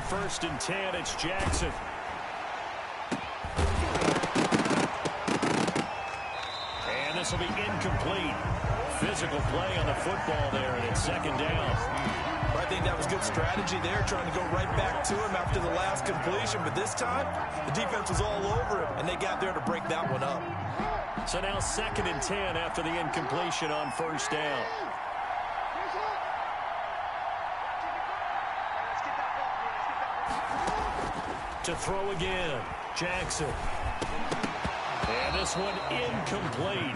first and 10. It's Jackson. And this will be incomplete. Physical play on the football there, and it's second down. I think that was good strategy there, trying to go right back to him after the last completion. But this time, the defense was all over him, and they got there to break that one up. So now second and 10 after the incompletion on first down. To throw again, Jackson. And this one incomplete.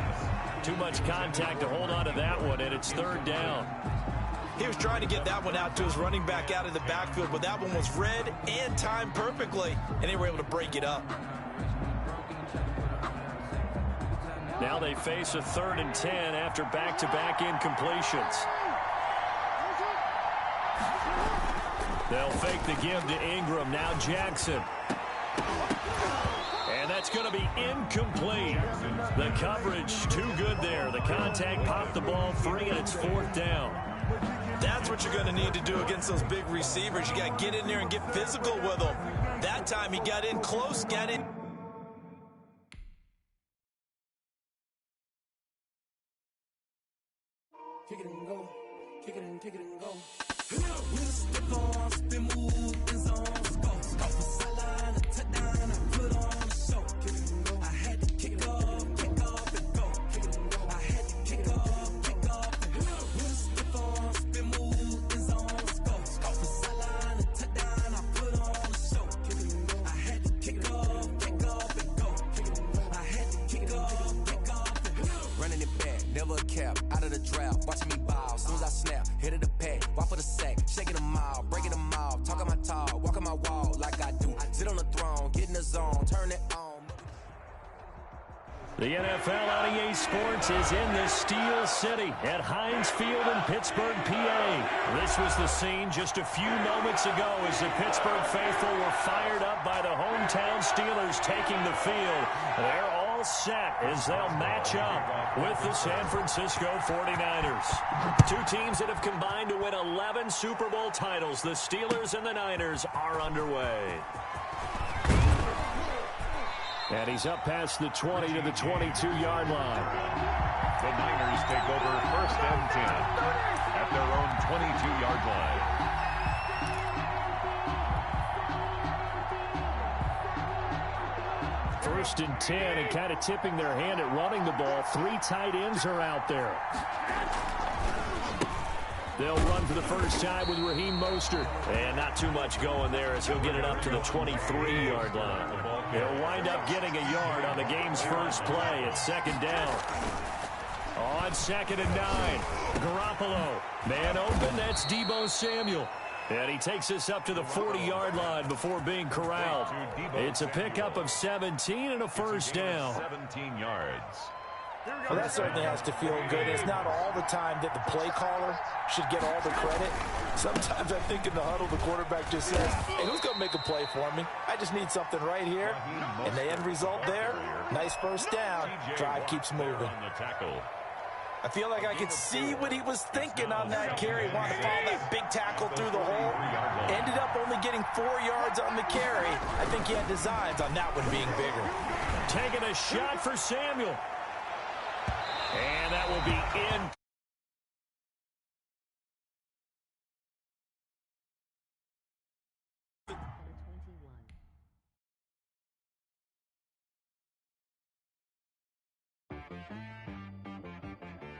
Too much contact to hold on to that one, and it's third down. He was trying to get that one out to his running back out of the backfield, but that one was read and timed perfectly, and they were able to break it up. Now they face a third and 10 after back-to-back incompletions. They'll fake the give to Ingram. Now Jackson. And that's going to be incomplete. The coverage too good there. The contact popped the ball free, and it's fourth down. That's what you're going to need to do against those big receivers. You got to get in there and get physical with them. That time he got in close, got in. Kick it and go. Kick it and go. With a stick on, spin move, and zones, go. Off the sideline, a touchdown, I put on a show. Kick it and go. I had to kick off and go. Kick it and go. I had to kick off and go. With a stick on, spin move, and zones, go. Off the sideline, a touchdown, I put on a show. Kick it and go. I had to kick off and go. Kick it and go. I had to kick off and go. Running it back, never a cap, out of the draft, watching me ball, soon as I snap, hit of the pack, walk for the sack, shaking them all, breaking them off, talking my talk, walking my wall like I do, sit on the throne, get in the zone, turn it on. The NFL on EA Sports is in the Steel City at Heinz Field in Pittsburgh, PA. This was the scene just a few moments ago as the Pittsburgh faithful were fired up by the hometown Steelers taking the field. They're all set as they'll match up with the San Francisco 49ers. Two teams that have combined to win 11 Super Bowl titles. The Steelers and the Niners are underway. And he's up past the 20 to the 22-yard line. The Niners take over first and 10 at their own 22-yard line. First and 10, and kind of tipping their hand at running the ball. Three tight ends are out there. They'll run for the first time with Raheem Mostert. And not too much going there as he'll get it up to the 23-yard line. He'll wind up getting a yard on the game's first play at second down. On second and 9, Garoppolo. Man open, that's Deebo Samuel. And he takes us up to the 40-yard line before being corralled. It's a pickup of 17 and a first down. 17 yards. Well, that certainly has to feel good. It's not all the time that the play caller should get all the credit. Sometimes I think in the huddle, the quarterback just says, hey, who's going to make a play for me? I just need something right here. And the end result there, nice first down. Drive keeps moving. I feel like I could see what he was thinking on that carry. Wanted to follow that big tackle through the hole. Ended up only getting 4 yards on the carry. I think he had designs on that one being bigger. Taking a shot for Samuel. And that will be in.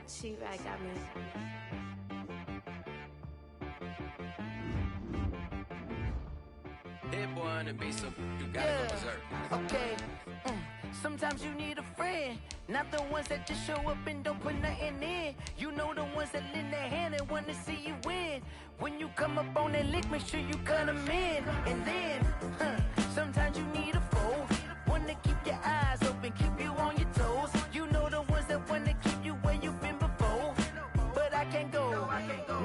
She right got me. That boy on the beat, so you gotta go berserk. Okay. Sometimes you need a friend, not the ones that just show up and don't put nothing in. You know the ones that lend their hand and want to see you win. When you come up on that lick, make sure you cut them in. And then, sometimes you need a foe, one to keep your eyes open, keep you on your toes. You know the ones that want to keep you where you've been before. But I can't go,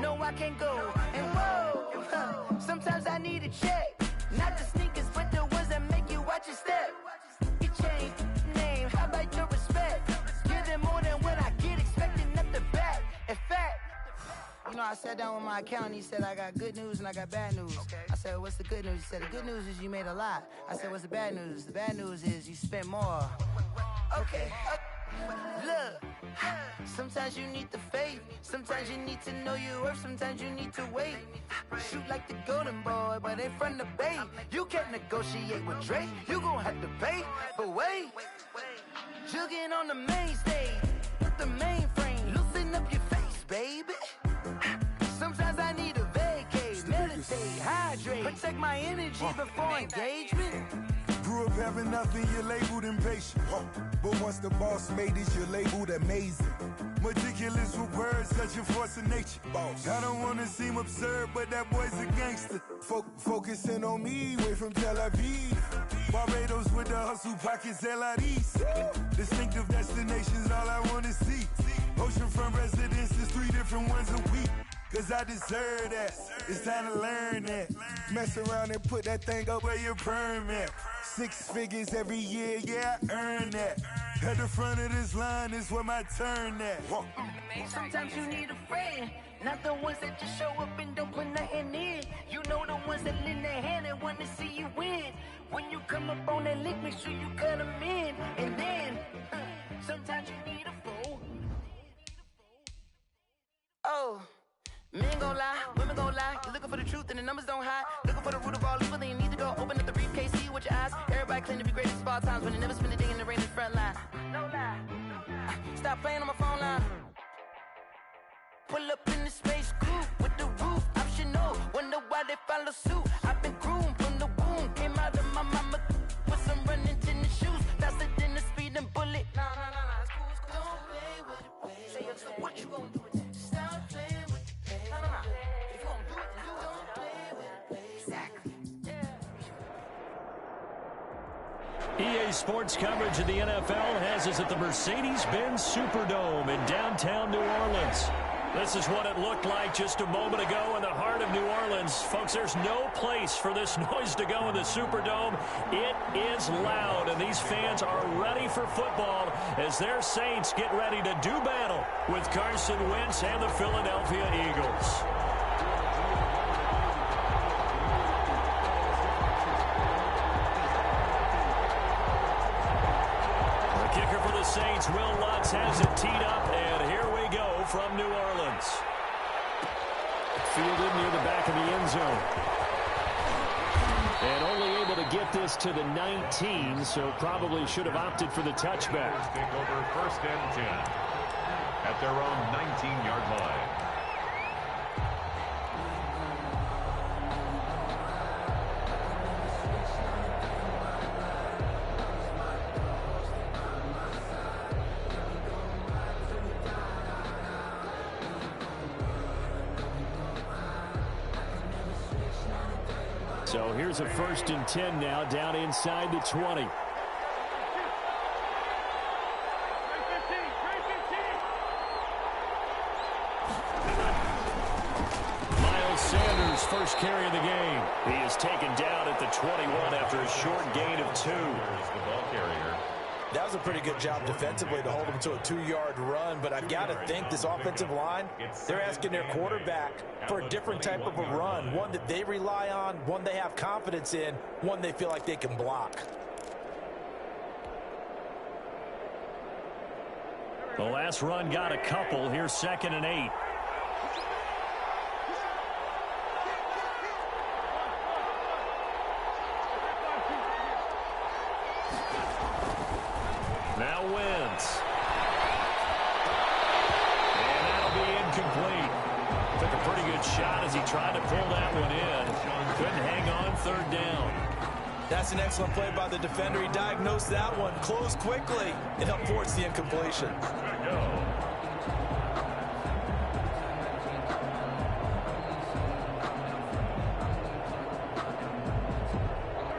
no I can't go. And whoa, sometimes I need a check, not the sneakers, but the ones that make you watch your step. You change name, how about your respect? Give them more than what I get, expecting at the back. In fact, No, I sat down with my accountant. He said I got good news and I got bad news. Okay. I said, what's the good news? He said, the good news is you made a lot. I said, what's the bad news? The bad news is you spent more. Okay. Look, sometimes you need the faith. Sometimes you need to know your worth. Sometimes you need to wait. Shoot like the golden boy, but in front of the bay. You can't negotiate with Drake. You gon' have to pay. But wait, jugging on the main stage. Put the mainframe. Loosen up your face, baby. Sometimes I need a vacate. Meditate, hydrate. Protect my energy before engagement. Grew up having nothing, you're labeled impatient. But once the boss made it, you're labeled amazing. Meticulous with words, such a force of nature. I don't want to seem absurd, but that boy's a gangster. Focusing on me, way from Tel Aviv. Barbados with the hustle pockets, LIDs. Distinctive destinations, all I want to see. Oceanfront residences, 3 different ones a week. Cause I deserve that, it's time to learn that. Mess around and put that thing up where your perm at. 6 figures every year, yeah, I earn that. At the front of this line is where my turn at. Sometimes you need a friend, not the ones that just show up and don't put nothing in. You know the ones that lend their hand and want to see you win. When you come up on that lick, make sure you cut them in. And then, sometimes you need a fool. Oh. Men gon' lie, women gon' lie. You're looking for the truth and the numbers don't hide. Looking for the root of all evil, then you need to go open up the briefcase, see with your eyes. Everybody claim to be greatest of all times, but they never spend a day in the rain in the front line. No lie. Stop playing on my phone line. Pull up in the space coupe with the roof optional. Wonder why they follow suit. I've been groomed from the womb. Came out of my mama with some running tennis shoes. Faster than the speeding bullet. Nah, it's cool, it's cool. Don't play with it, baby. Say so what you gon' do with that? Stop playing with it. If you don't do it, then you don't play with it. Exactly. EA Sports coverage of the NFL has us at the Mercedes-Benz Superdome in downtown New Orleans. This is what it looked like just a moment ago in the heart of New Orleans. Folks, there's no place for this noise to go in the Superdome. It is loud, and these fans are ready for football as their Saints get ready to do battle with Carson Wentz and the Philadelphia Eagles. The kicker for the Saints, Will Lutz, has it teed up, and here we go from New Orleans. Fielded near the back of the end zone. And only able to get this to the 19, so probably should have opted for the touchback. Take over 1st and 10 at their own 19-yard line. So here's a 1st and 10 now, down inside the 20. Miles Sanders, first carry of the game. He is taken down at the 21 after a short gain of 2. Here's the ball carrier. That was a pretty good job defensively to hold him to a 2-yard run, but I've got to think this offensive line, they're asking their quarterback for a different type of a run, one that they rely on, one they have confidence in, one they feel like they can block. The last run got a couple. Here's 2nd and 8. Now Wentz. And that'll be incomplete. Took a pretty good shot as he tried to pull that one in. Couldn't hang on 3rd down. That's an excellent play by the defender. He diagnosed that one, closed quickly, and helped force the incompletion.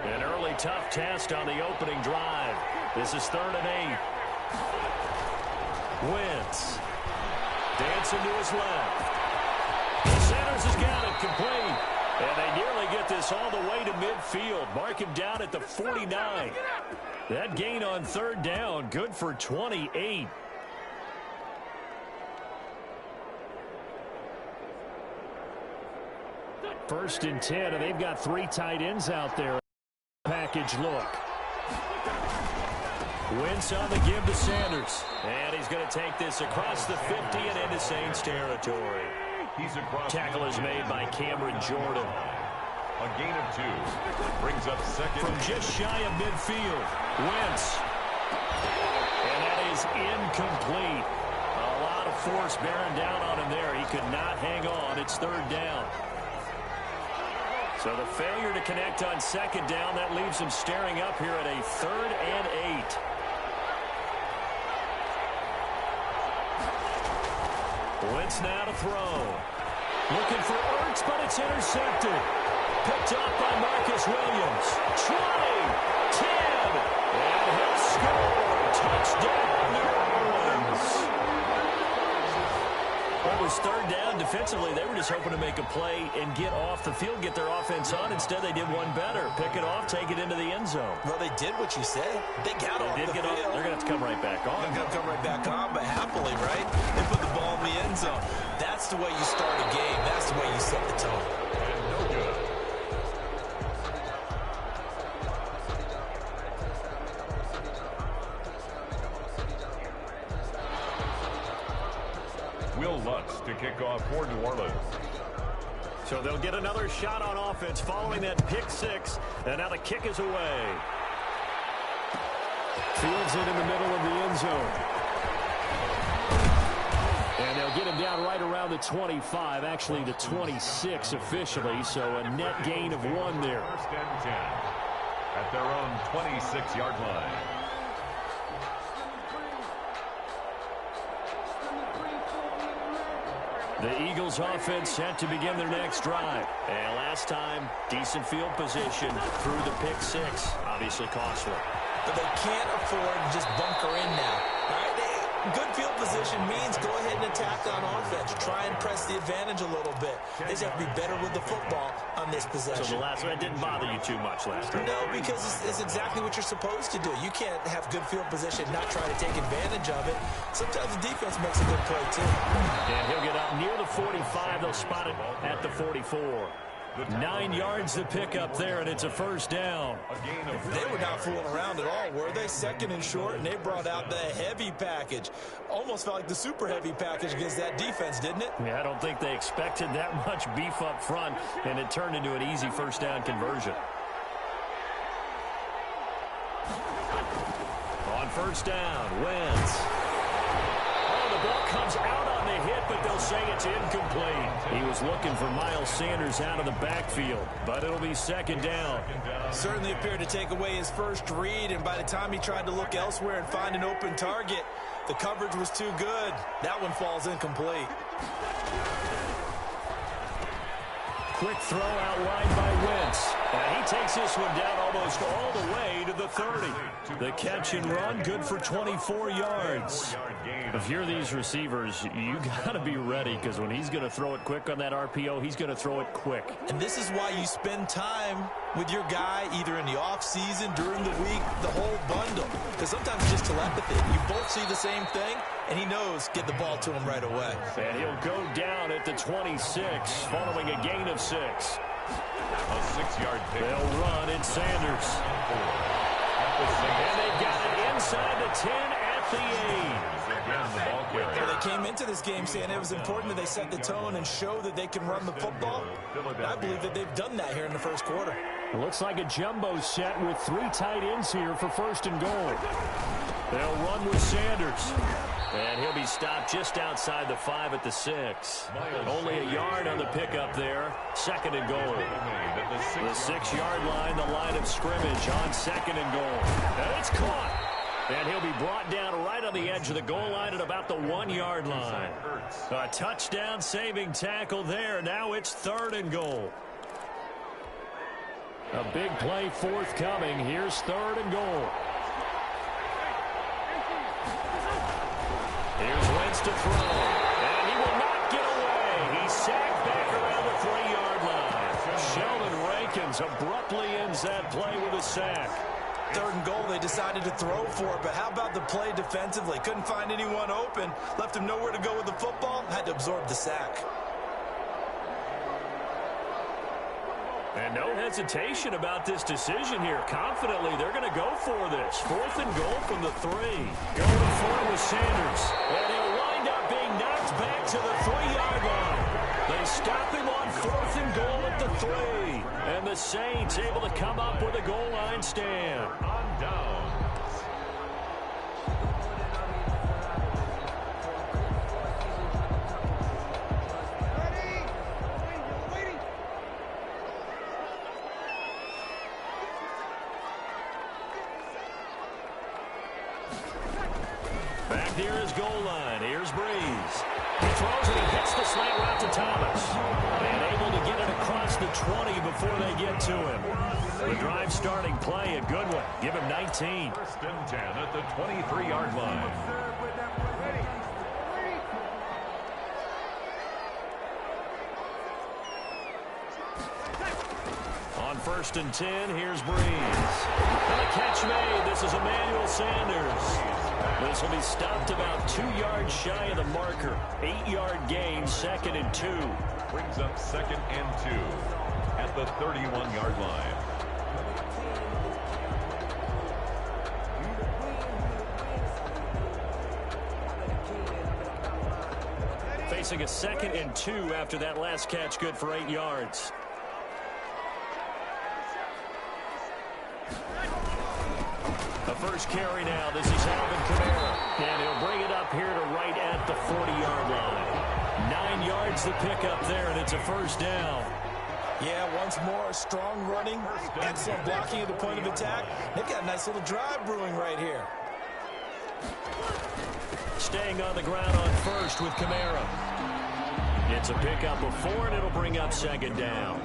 An early tough test on the opening drive. This is 3rd and 8. Wentz dancing to his left. Sanders has got it complete. And they nearly get this all the way to midfield. Mark him down at the 49. That gain on 3rd down, good for 28. First and 10, and they've got 3 tight ends out there. Package look. Wentz on the give to Sanders. And he's going to take this across the 50 and into Saints territory. Tackle is made by Cameron Jordan. A gain of 2. Brings up second. From just shy of midfield. Wentz. And that is incomplete. A lot of force bearing down on him there. He could not hang on. It's 3rd down. So the failure to connect on 2nd down, that leaves him staring up here at a 3rd and 8. Wentz now to throw. Looking for Ertz, but it's intercepted. Picked up by Marcus Williams. 20, 10, and he'll score. Touchdown, New Orleans. Well, it was 3rd down. Defensively, they were just hoping to make a play and get off the field, get their offense on. Instead, they did one better. Pick it off, take it into the end zone. Well, they did what you said. They got off the field. They're going to have to come right back on. They're going to come right back on, but happily, right? They put the ball in the end zone. That's the way you start a game. That's the way you set the tone. And no good. Will Lutz to kick off for New Orleans. So they'll get another shot on offense following that pick 6. And now the kick is away. Fields it in the middle of the end zone. And they'll get him down right around the 25, actually the 26 officially. So a net gain of 1 there. 1st and 10 at their own 26-yard line. The Eagles offense set to begin their next drive. And last time, decent field position through the pick 6. Obviously costly. But they can't afford to just bunker in now. Right? Good field position means go ahead and attack on offense. Try and press the advantage a little bit. They just have to be better with the football on this possession. So the last one didn't bother you too much last time? No, because it's exactly what you're supposed to do. You can't have good field position, not try to take advantage of it. Sometimes the defense makes a good play, too. And he'll get up near the 45. They'll spot it at the 44. 9 yards to pick up there, and it's a 1st down. They were not fooling around at all, were they? 2nd and short, and they brought out the heavy package. Almost felt like the super heavy package against that defense, didn't it? Yeah, I don't think they expected that much beef up front, and it turned into an easy 1st down conversion. On 1st down, Wentz. Oh, the ball comes out on the hit, but they'll say it's incomplete. He was looking for Miles Sanders out of the backfield, but it'll be 2nd down. Certainly appeared to take away his first read, and by the time he tried to look elsewhere and find an open target, the coverage was too good. That one falls incomplete. Quick throw out wide by Wentz. And he takes this one down almost all the way to the 30. The catch and run, good for 24 yards. If you're these receivers, you got to be ready, because when he's going to throw it quick on that RPO, he's going to throw it quick. And this is why you spend time with your guy either in the offseason, during the week, the whole bundle. Because sometimes it's just telepathy. You both see the same thing, and he knows get the ball to him right away. And he'll go down at the 26 following a gain of 6. A 6-yard pick. They'll run in Sanders. And they got it inside the 10 at the 8. Again, the ball carrier. Well, they came into this game saying it was important that they set the tone and show that they can run the football. I believe that they've done that here in the 1st quarter. It looks like a jumbo set with 3 tight ends here for 1st and goal. They'll run with Sanders. And he'll be stopped just outside the 5 at the 6. Only a yard on the pickup there. 2nd and goal. The 6-yard line, the line of scrimmage on 2nd and goal. And it's caught. And he'll be brought down right on the edge of the goal line at about the 1-yard line. A touchdown saving tackle there. Now it's 3rd and goal. A big play forthcoming. Here's 3rd and goal. Here's Wentz to throw. And he will not get away. He's sacked back around the 3-yard line. Sheldon Rankins abruptly ends that play with a sack. 3rd and goal, they decided to throw for it, but how about the play defensively? Couldn't find anyone open, left him nowhere to go with the football, had to absorb the sack. And no hesitation about this decision here. Confidently, they're going to go for this. 4th and goal from the 3. Going for it with Sanders. And he'll wind up being knocked back to the 3-yard line. They stop him on 4th and goal at the 3. And the Saints able to come up with a goal line stand. On down. Back near his goal line. Here's Breeze. He throws and he hits the slant route to Thomas. And able to get it across the 20 before they get to him. The drive starting play, a good one. Give him 19. 1st and 10 at the 23-yard line. On 1st and 10, here's Breeze. And a catch made. This is Emmanuel Sanders. This will be stopped about 2 yards shy of the marker. 8-yard gain, 2nd and 2. Brings up 2nd and 2 at the 31-yard line. Facing a 2nd and 2 after that last catch, good for 8 yards. The first carry now. This is Alvin Kamara. And he'll bring it up here to right at the 40-yard line. 9 yards to pick up there, and it's a 1st down. Yeah, once more, strong running, excellent blocking at the point of attack. They've got a nice little drive brewing right here. Staying on the ground on 1st with Kamara. It's a pickup of 4, and it'll bring up 2nd down.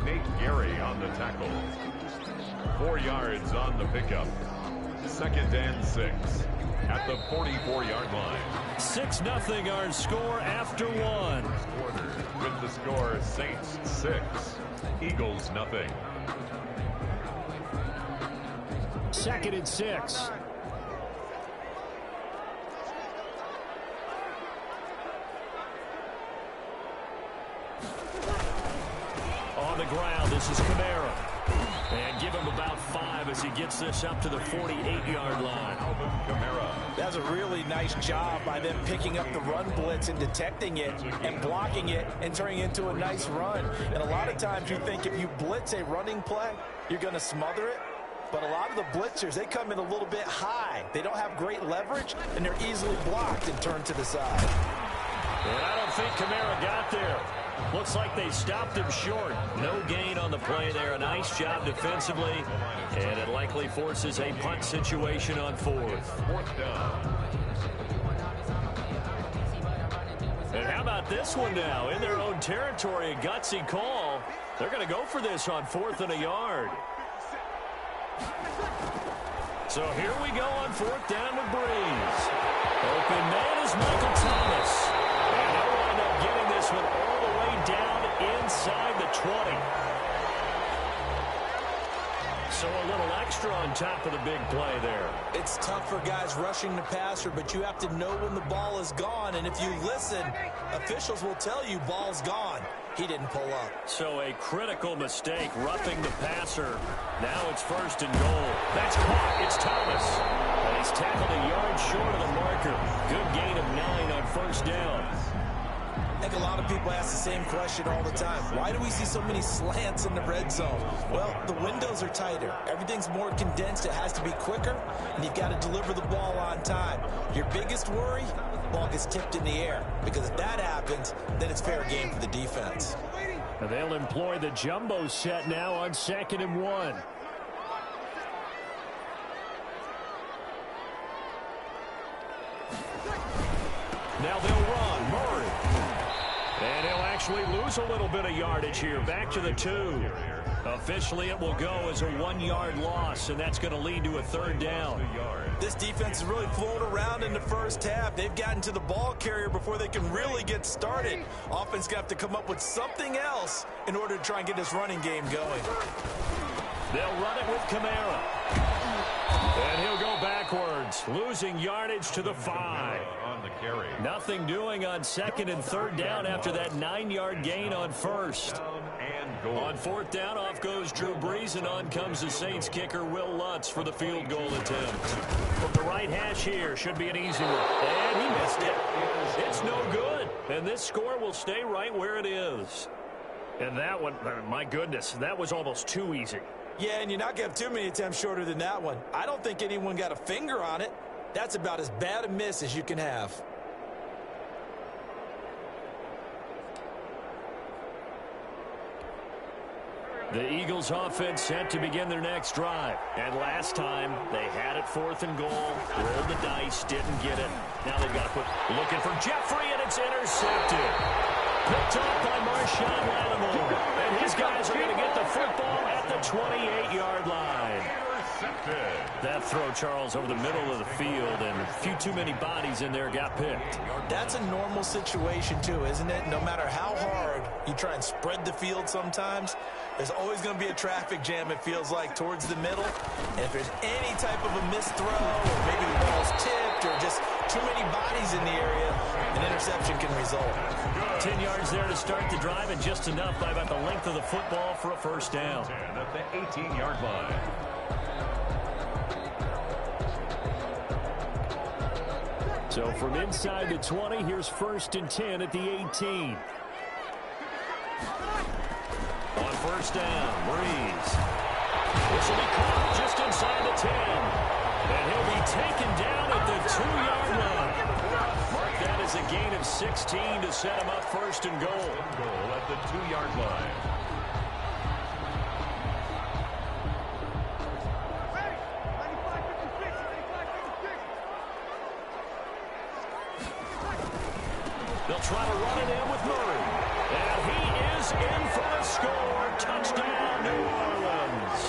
Nate Gary on the tackle. 4 yards on the pickup. 2nd and 6 at the 44-yard line. 6-0 our score after 1. Quarter with the score Saints 6, Eagles nothing. 2nd and 6. On the ground, this is Kamara. And give him about 5 as he gets this up to the 48-yard line. Kamara. That's a really nice job by them picking up the run blitz and detecting it and blocking it and turning it into a nice run. And a lot of times you think if you blitz a running play, you're going to smother it. But a lot of the blitzers, they come in a little bit high. They don't have great leverage, and they're easily blocked and turned to the side. And I don't think Kamara got there. Looks like they stopped him short. No gain on the play there. A nice job defensively. And it likely forces a punt situation on 4th. 4th down. And how about this one now? In their own territory, a gutsy call. They're going to go for this on 4th and a yard. So here we go on 4th down with Breeze. Open man is Michael Thomas. And they'll wind up getting this one all the way down inside the 20. So a little extra on top of the big play there. It's tough for guys rushing the passer, but you have to know when the ball is gone. And if you listen, officials will tell you ball's gone. He didn't pull up. So a critical mistake, roughing the passer. Now it's 1st and goal. That's caught. It's Thomas. And he's tackled a yard short of the marker. Good gain of 9 on 1st down. I think a lot of people ask the same question all the time. Why do we see so many slants in the red zone? Well, the windows are tighter. Everything's more condensed. It has to be quicker, and you've got to deliver the ball on time. Your biggest worry, ball gets tipped in the air, because if that happens, then it's fair game for the defense. And they'll employ the jumbo set now on 2nd and 1. Now they'll run. Murray. And he'll actually lose a little bit of yardage here. Back to the 2. Officially, it will go as a 1-yard loss, and that's going to lead to a 3rd down. This defense has really flown around in the first half. They've gotten to the ball carrier before they can really get started. Offense got to come up with something else in order to try and get this running game going. They'll run it with Kamara. And he'll go backwards. yards, losing yardage to the 5. On the carry. Nothing doing on 2nd and 3rd down after that 9-yard gain on 1st. Down and goal. On 4th down, off goes Drew Brees, and on comes the Saints kicker, Will Lutz, for the field goal attempt. From the right hash here, should be an easy one. And he missed it. It's no good. And this score will stay right where it is. And that one, my goodness, that was almost too easy. Yeah, and you're not going to have too many attempts shorter than that one. I don't think anyone got a finger on it. That's about as bad a miss as you can have. The Eagles offense set to begin their next drive. And last time, they had it 4th and goal, rolled the dice, didn't get it. Now they've got to put, looking for Jeffrey, and it's intercepted. Picked off by Marshawn Lattimore. And his guys are going to get the football at the 28-yard line. That throw, Charles, over the middle of the field, and a few too many bodies in there got picked. That's a normal situation, too, isn't it? No matter how hard you try and spread the field sometimes, there's always going to be a traffic jam, it feels like, towards the middle. And if there's any type of a missed throw, or maybe the ball's tipped, or just too many bodies in the area, an interception can result. 10 yards there to start the drive, and just enough by about the length of the football for a first down. At the 18-yard line. So from inside the 20, here's 1st and 10 at the 18. On 1st down, Brees. This will be caught just inside the 10. And he'll be taken down at the 2-yard line. Mark that as a gain of 16 to set him up 1st and goal. Goal at the 2-yard line. They'll try to run it in with Murray. And he is in for a score. Touchdown, New Orleans.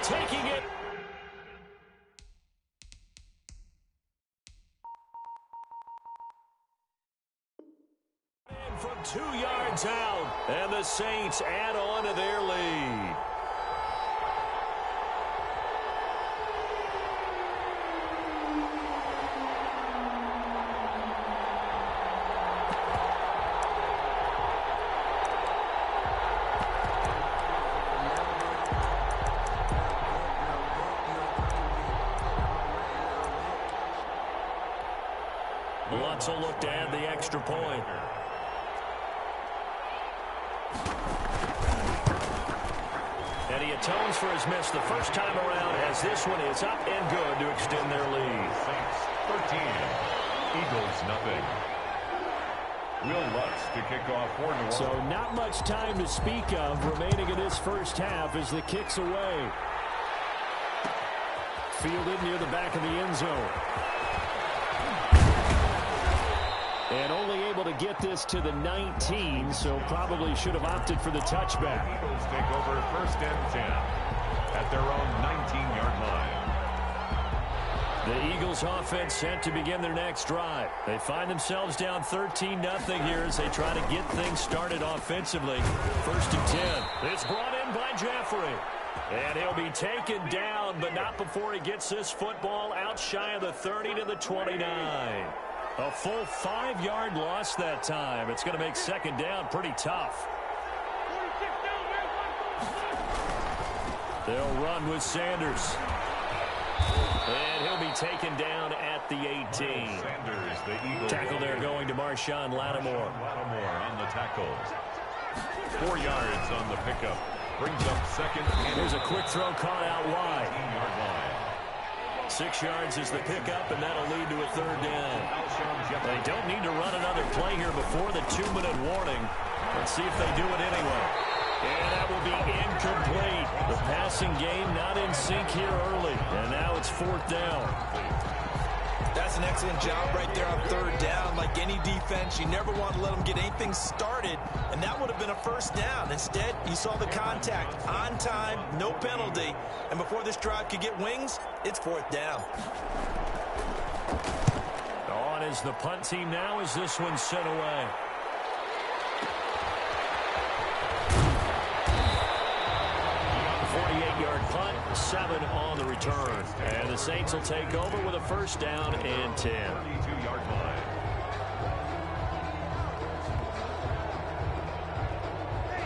Taking it. And from 2 yards out. And the Saints add on to their lead. Lutz will look to add the extra point. And he atones for his miss the first time around, as this one is up and good to extend their lead. Saints 13, Eagles nothing. Will Lutz to kick off for New Orleans. So not much time to speak of remaining in this first half as the kick's away. Fielded near the back of the end zone. And only able to get this to the 19, so probably should have opted for the touchback. Eagles take over 1st and 10 at their own 19-yard line. The Eagles offense set to begin their next drive. They find themselves down 13-0 here as they try to get things started offensively. 1st and 10. It's brought in by Jeffrey. And he'll be taken down, but not before he gets this football out shy of the 30 to the 29. A full 5-yard loss that time. It's going to make 2nd down pretty tough. They'll run with Sanders. And he'll be taken down at the 18. Sanders, the Eagles. Tackle there going to Marshawn Lattimore. Lattimore on the tackle. 4 yards on the pickup. Brings up 2nd. Here's a quick throw caught out wide. 18-yard line. 6 yards is the pickup, and that'll lead to a 3rd down. They don't need to run another play here before the 2-minute warning. Let's see if they do it anyway. And that will be incomplete. The passing game not in sync here early. And now it's 4th down. That's an excellent job right there on 3rd down. Like any defense, you never want to let them get anything started, and that would have been a 1st down. Instead, you saw the contact on time, no penalty, and before this drive could get wings, it's 4th down. On is the punt team now as this one's sent away. A 48-yard punt 7 on the return. And the Saints will take over with a first down and 10. 32-yard line.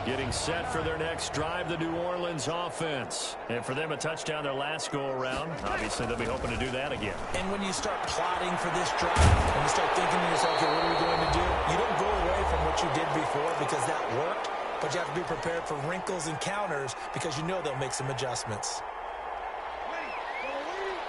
Getting set for their next drive, the New Orleans offense. And for them, a touchdown their last go-around. Obviously, they'll be hoping to do that again. And when you start plotting for this drive, and you start thinking to yourself, okay, what are we going to do? You don't go away from what you did before because that worked, but you have to be prepared for wrinkles and counters because you know they'll make some adjustments.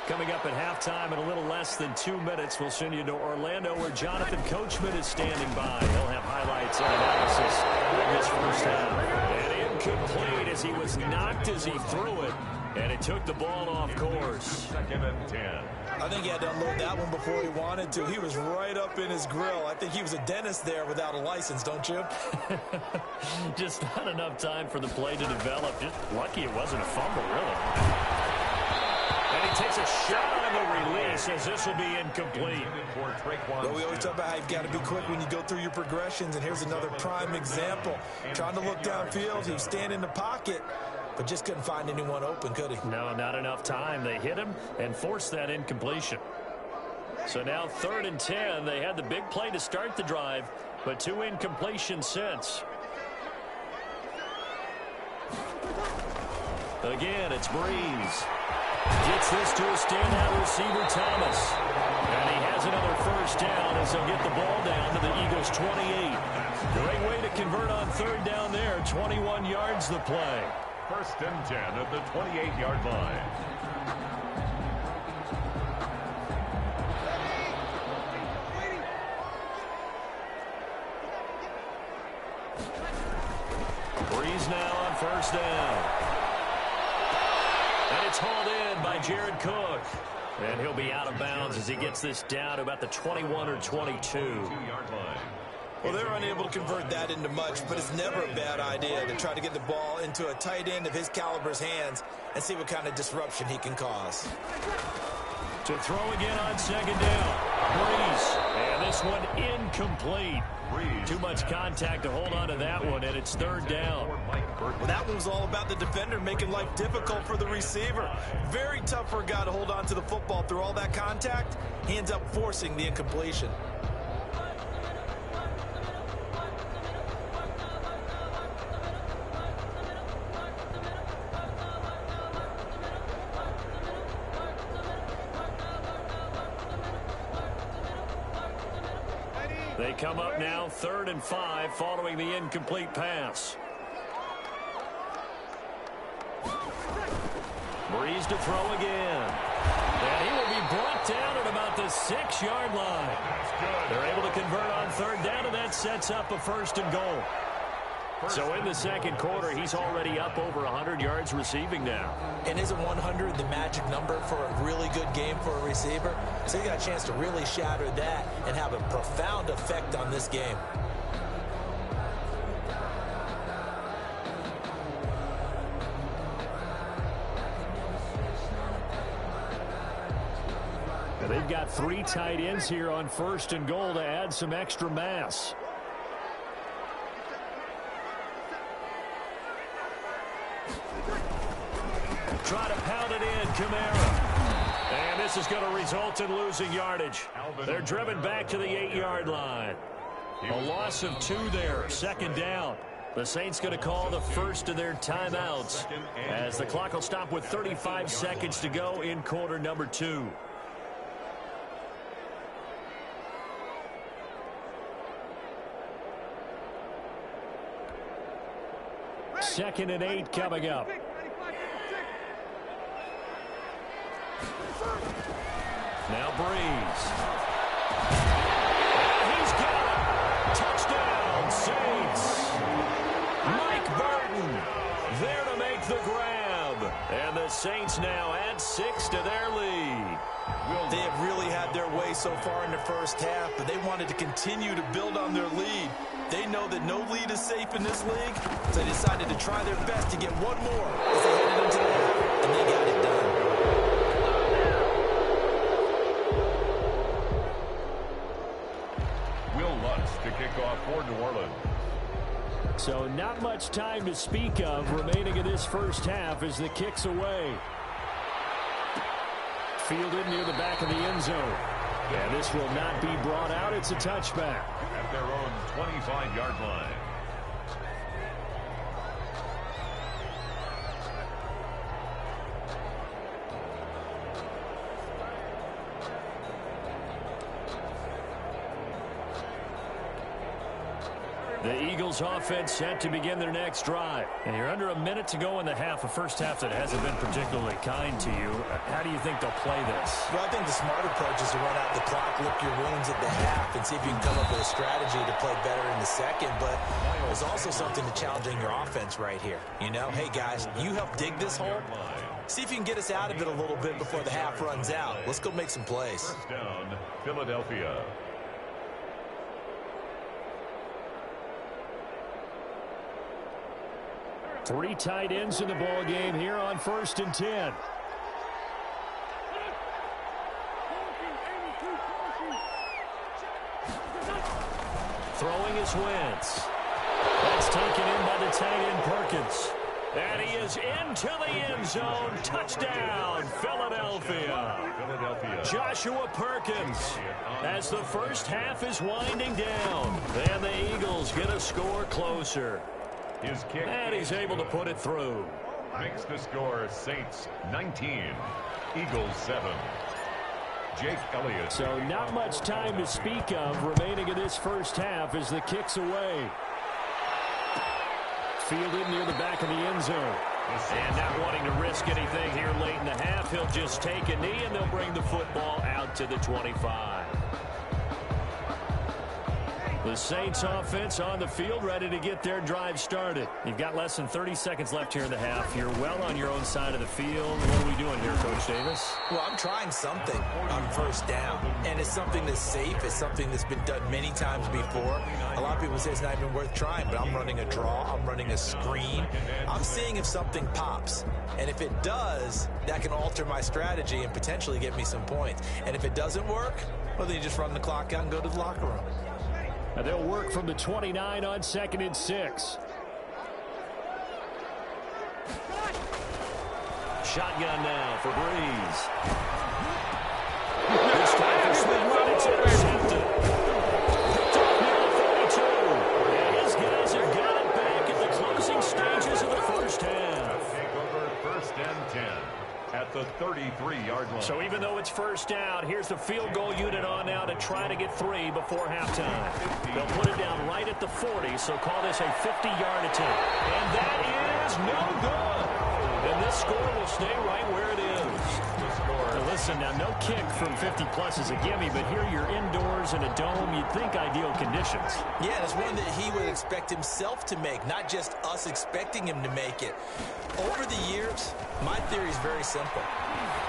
Coming up at halftime in a little less than 2 minutes, we'll send you to Orlando where Jonathan Coachman is standing by. He'll have highlights and analysis of this first half. And incomplete as he was knocked as he threw it, and it took the ball off course. Second and 10. I think he had to unload that one before he wanted to. He was right up in his grill. I think he was a dentist there without a license, don't you? Just not enough time for the play to develop. Just lucky it wasn't a fumble, really. And he takes a shot on the release as this will be incomplete. Well, we always talk about how you've got to be quick when you go through your progressions, and here's another prime example. Trying to look downfield, he was standing in the pocket, but just couldn't find anyone open, could he? No, not enough time. They hit him and forced that incompletion. So now 3rd and 10. They had the big play to start the drive, but 2 incompletions since. Again, it's Breeze. Gets this to a standout receiver, Thomas. And he has another first down as he'll get the ball down to the Eagles' 28. Great way to convert on 3rd down there. 21 yards the play. First and 10 at the 28-yard line. Breeze now on first down. And it's hauled in by Jared Cook. And he'll be out of bounds as he gets this down to about the 21 or 22. 2-yard line. Well, they're unable to convert that into much, but it's never a bad idea to try to get the ball into a tight end of his caliber's hands and see what kind of disruption he can cause. To throw again on 2nd down. Breeze. And this one incomplete. Too much contact to hold on to that one, and it's 3rd down. Well, that one was all about the defender making life difficult for the receiver. Very tough for a guy to hold on to the football through all that contact. He ends up forcing the incompletion. They come up now 3rd and 5 following the incomplete pass. Breeze to throw again. And he will be brought down at about the 6-yard line. They're able to convert on 3rd down, and that sets up a 1st and goal. So in the 2nd quarter, he's already up over 100 yards receiving now. And isn't 100 the magic number for a really good game for a receiver? So you got a chance to really shatter that and have a profound effect on this game. They've got 3 tight ends here on 1st and goal to add some extra mass. Try to pound it in, Kamara. And this is going to result in losing yardage. They're driven back to the 8-yard line. A loss of 2 there, 2nd down. The Saints going to call the first of their timeouts as the clock will stop with 35 seconds to go in quarter number 2. Second and 8 coming up. Now Breeze. And he's got it. Touchdown, Saints. Mike Burton there to make the grab. And the Saints now add 6 to their lead. They have really had their way so far in the first half, but they wanted to continue to build on their lead. They know that no lead is safe in this league, so they decided to try their best to get one more as they headed into the half, and they got it done. Will Lutz to kick off for New Orleans. So not much time to speak of remaining in this first half as the kick's away. fielded near the back of the end zone. And this will not be brought out. It's a touchback. At their own 25-yard line. The Eagles offense set to begin their next drive. And you're under a minute to go in the half, a first half that hasn't been particularly kind to you. How do you think they'll play this? Well, I think the smart approach is to run out the clock, lick your wounds at the half, and see if you can come up with a strategy to play better in the second. But there's also something to challenging your offense right here. You know, hey, guys, you help dig this hole. See if you can get us out of it a little bit before the half runs out. Let's go make some plays. First down, Philadelphia. Three tight ends in the ball game here on 1st and 10. Throwing is Wentz. That's taken in by the tight end Perkins. And he is into the end zone. Touchdown, Philadelphia. Joshua Perkins as the first half is winding down. And the Eagles get a score closer. His kick. And he's able to put it through. Makes the score Saints 19, Eagles 7. Jake Elliott. So not much time to speak of remaining in this first half as the kick's away. Fielded near the back of the end zone. And not wanting to risk anything here late in the half, he'll just take a knee and they'll bring the football out to the 25. The Saints offense on the field, ready to get their drive started. You've got less than 30 seconds left here in the half. You're well on your own side of the field. What are we doing here, Coach Davis? Well, I'm trying something on first down, and it's something that's safe. It's something that's been done many times before. A lot of people say it's not even worth trying, but I'm running a draw. I'm running a screen. I'm seeing if something pops, and if it does, that can alter my strategy and potentially get me some points. And if it doesn't work, well, then you just run the clock out and go to the locker room. And they'll work from the 29 on 2nd and 6. Shotgun now for Breeze. This time for Smith. It's intercepted. Picked up near the 42. And his guys have got it back at the closing stages of the first half. Take over 1st and 10 at the 33-yard line. So even though it's first down, here's the field goal unit on now to try to get 3 before halftime. They'll put it down right at the 40, so call this a 50-yard attempt. And that is no good. And this score will stay right where it is. Now listen, now no kick from 50-plus is a gimme, but here you're indoors in a dome. You'd think ideal conditions. Yeah, and it's one that he would expect himself to make, not just us expecting him to make it. Over the years, my theory is very simple.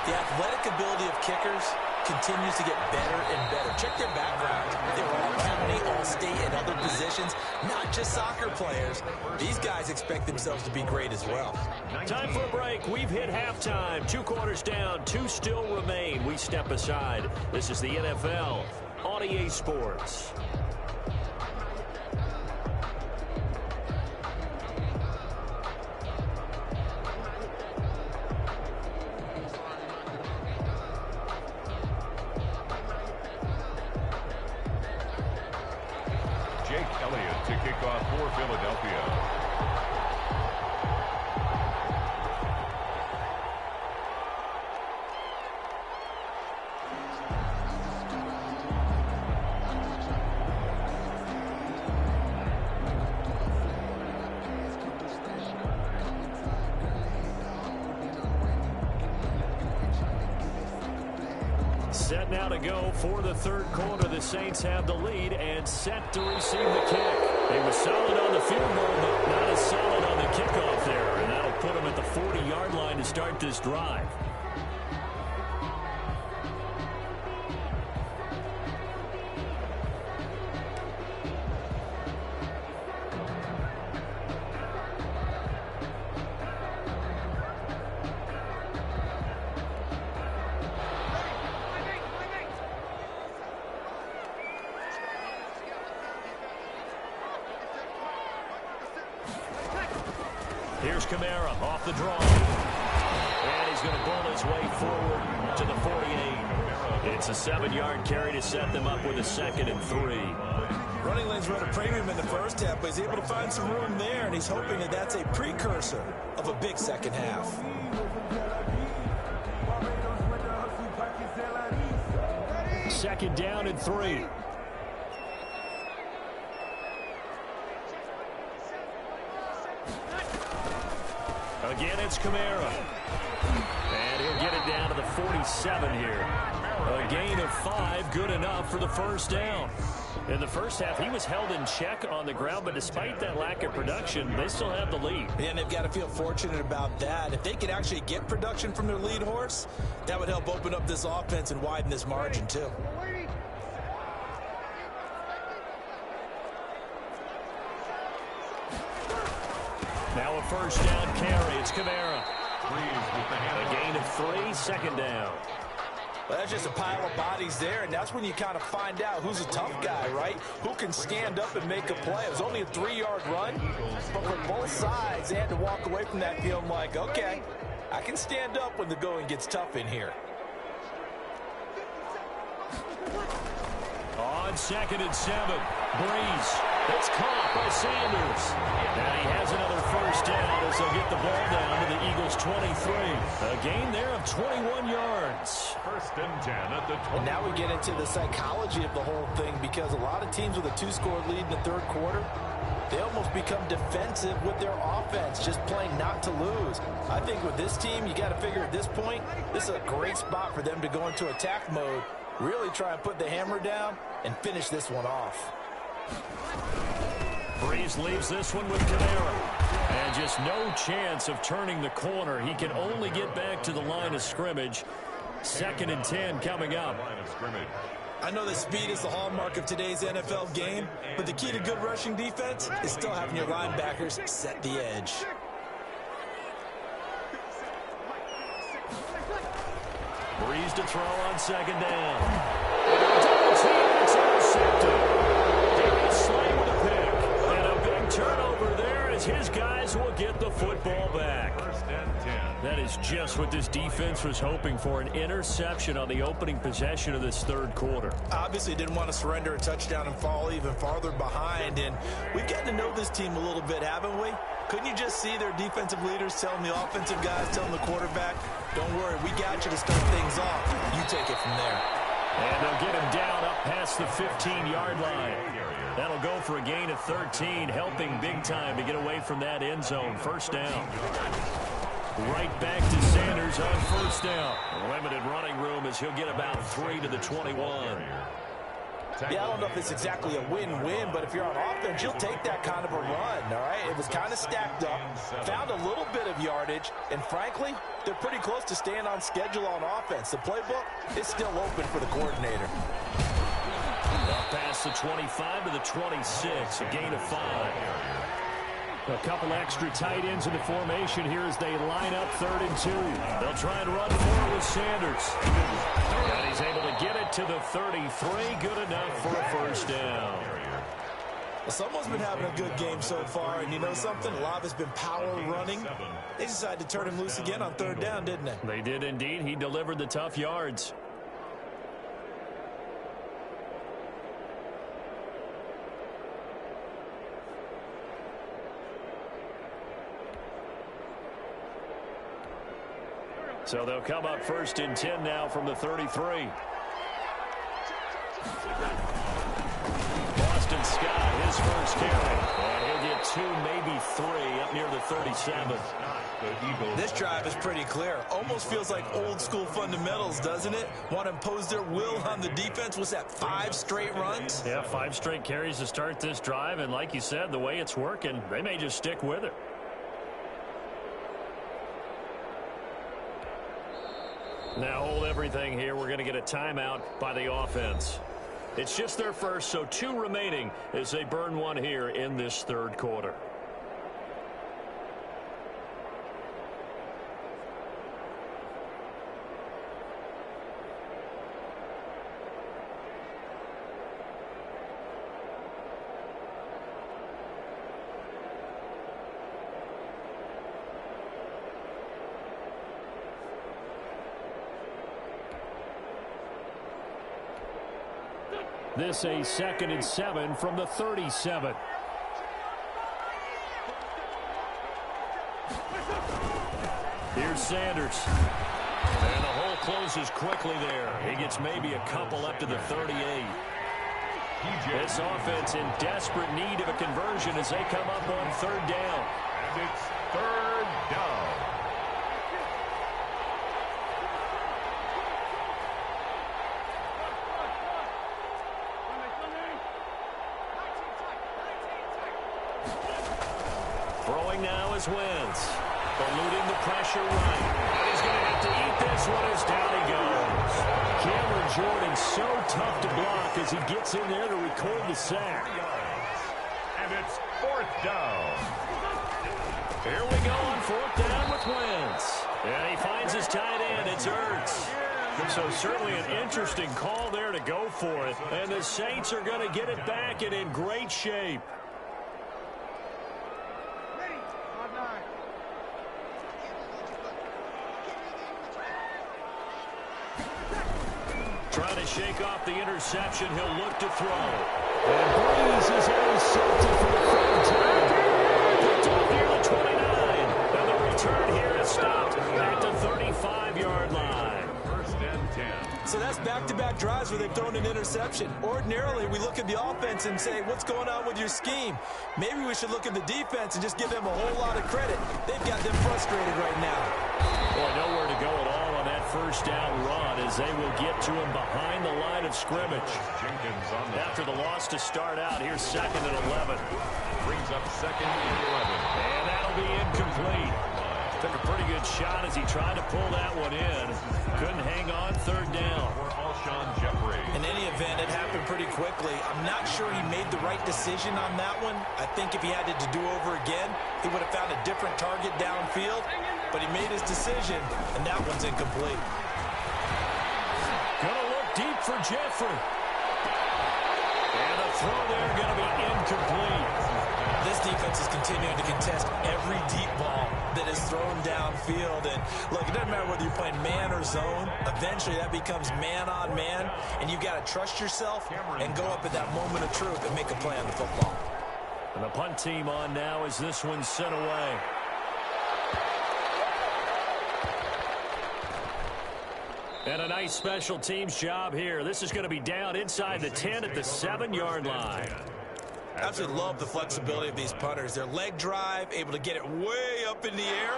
The athletic ability of kickers continues to get better and better. Check their background. They're all county, all state, and other positions, not just soccer players. These guys expect themselves to be great as well. Time for a break. We've hit halftime. 2 quarters down, 2 still remain. We step aside. This is the NFL on EA Sports. Jake Elliott to kick off for Philadelphia. Set now to go for the 3rd quarter. The Saints have the lead and set to receive the kick. They were solid on the field goal, but not as solid on the kickoff there. And that'll put them at the 40-yard line to start this drive. Here's Kamara off the draw. And he's going to bull his way forward to the 48. It's a 7-yard carry to set them up with a 2nd and 3. Running lanes run a premium in the first half, but he's able to find some room there, and he's hoping that that's a precursor of a big second half. 2nd down and 3. Again, it's Kamara. And he'll get it down to the 47 here. A gain of 5, good enough for the first down. In the first half, he was held in check on the ground, but despite that lack of production, they still have the lead. And they've got to feel fortunate about that. If they could actually get production from their lead horse, that would help open up this offense and widen this margin, too. Now a first down carry. It's Kamara. A gain of 3, 2nd down. Well, that's just a pile of bodies there, and that's when you kind of find out who's a tough guy, right? Who can stand up and make a play. It was only a 3-yard run, but for both sides, they had to walk away from that feeling like, okay, I can stand up when the going gets tough in here. On 2nd and 7, Breeze. It's caught by Sanders. And he has another first down as they'll get the ball down to the Eagles' 23. A gain there of 21 yards. 1st and 10 at the 20. And now we get into the psychology of the whole thing, because a lot of teams with a 2-score lead in the third quarter, they almost become defensive with their offense, just playing not to lose. I think with this team, you got to figure at this point, this is a great spot for them to go into attack mode, really try and put the hammer down and finish this one off. Breeze leaves this one with Kamara. And just no chance of turning the corner. He can only get back to the line of scrimmage. 2nd and 10 coming up. I know that speed is the hallmark of today's NFL game, but the key to good rushing defense is still having your linebackers set the edge. Breeze to throw on 2nd down. Double team, it's intercepted. David Slay with a pick. And a big turnover there as his guys will get the football back. 1st and 10. That is just what this defense was hoping for, an interception on the opening possession of this third quarter. Obviously didn't want to surrender a touchdown and fall even farther behind, and we've gotten to know this team a little bit, haven't we? Couldn't you just see their defensive leaders telling the offensive guys, telling the quarterback, don't worry, we got you to start things off. You take it from there. And they'll get him down up past the 15-yard line. That'll go for a gain of 13, helping big time to get away from that end zone. First down. Right back to Sanders on first down. Limited running room as he'll get about 3 to the 21. Yeah, I don't know if it's exactly a win-win, but if you're on offense, you'll take that kind of a run, all right? It was kind of stacked up, found a little bit of yardage, and frankly, they're pretty close to staying on schedule on offense. The playbook is still open for the coordinator. Up past the 25 to the 26, a gain of 5. A couple extra tight ends in the formation here as they line up 3rd and 2. They'll try and run forward with Sanders. And he's able to get it to the 33. Good enough for a first down. Well, someone's been having a good game so far, and you know something? A lot of it's been power running. They decided to turn him loose again on 3rd down, didn't they? They did indeed. He delivered the tough yards. So they'll come up 1st and 10 now from the 33. Boston Scott, his first carry. And he'll get 2, maybe 3 up near the 37. This drive is pretty clear. Almost feels like old school fundamentals, doesn't it? Want to impose their will on the defense. Was that 5 straight runs? Yeah, 5 straight carries to start this drive. And like you said, the way it's working, they may just stick with it. Now hold everything here. We're going to get a timeout by the offense. It's just their first, so 2 remaining as they burn 1 here in this third quarter. This a 2nd and 7 from the 37. Here's Sanders. And the hole closes quickly there. He gets maybe a couple up to the 38. This offense in desperate need of a conversion as they come up on 3rd down. And it's 3rd down. Throwing now is Wentz. Eluding the pressure right. And he's going to have to eat this one as down he goes. Cameron Jordan so tough to block as he gets in there to record the sack. And it's 4th down. Here we go on 4th down with Wentz. And he finds his tight end. It's Ertz. So certainly an interesting call there to go for it. And the Saints are going to get it back and in great shape. Trying to shake off the interception. He'll look to throw. And Breeze is intercepted for the 3rd time. Picked off near the 29. And the return here is stopped at the 35-yard line. 1st and 10. So that's back-to-back drives where they've thrown an interception. Ordinarily, we look at the offense and say, what's going on with your scheme? Maybe we should look at the defense and just give them a whole lot of credit. They've got them frustrated right now. Boy, nowhere to go at all on that 1st down run as they will get to him behind the line of scrimmage. Jenkins on the After the loss to start out, here's 2nd and 11. brings up 2nd and 11. And that'll be incomplete. Took a pretty good shot as he tried to pull that one in. Couldn't hang on 3rd down. For Alshon Jeffrey. In any event, it happened pretty quickly. I'm not sure he made the right decision on that one. I think if he had it to do over again, he would have found a different target downfield. But he made his decision, and that one's incomplete. Gonna look deep for Jeffrey. And a throw there gonna be incomplete. This defense is continuing to contest every deep ball that is thrown downfield. And look, it doesn't matter whether you're playing man or zone. Eventually, that becomes man on man. And you've got to trust yourself and go up at that moment of truth and make a play on the football. And the punt team on now as this one's sent away. And a nice special teams job here. This is going to be down inside the 10 at the 7-yard line. I absolutely love the flexibility of these punters. Their leg drive, able to get it way up in the air,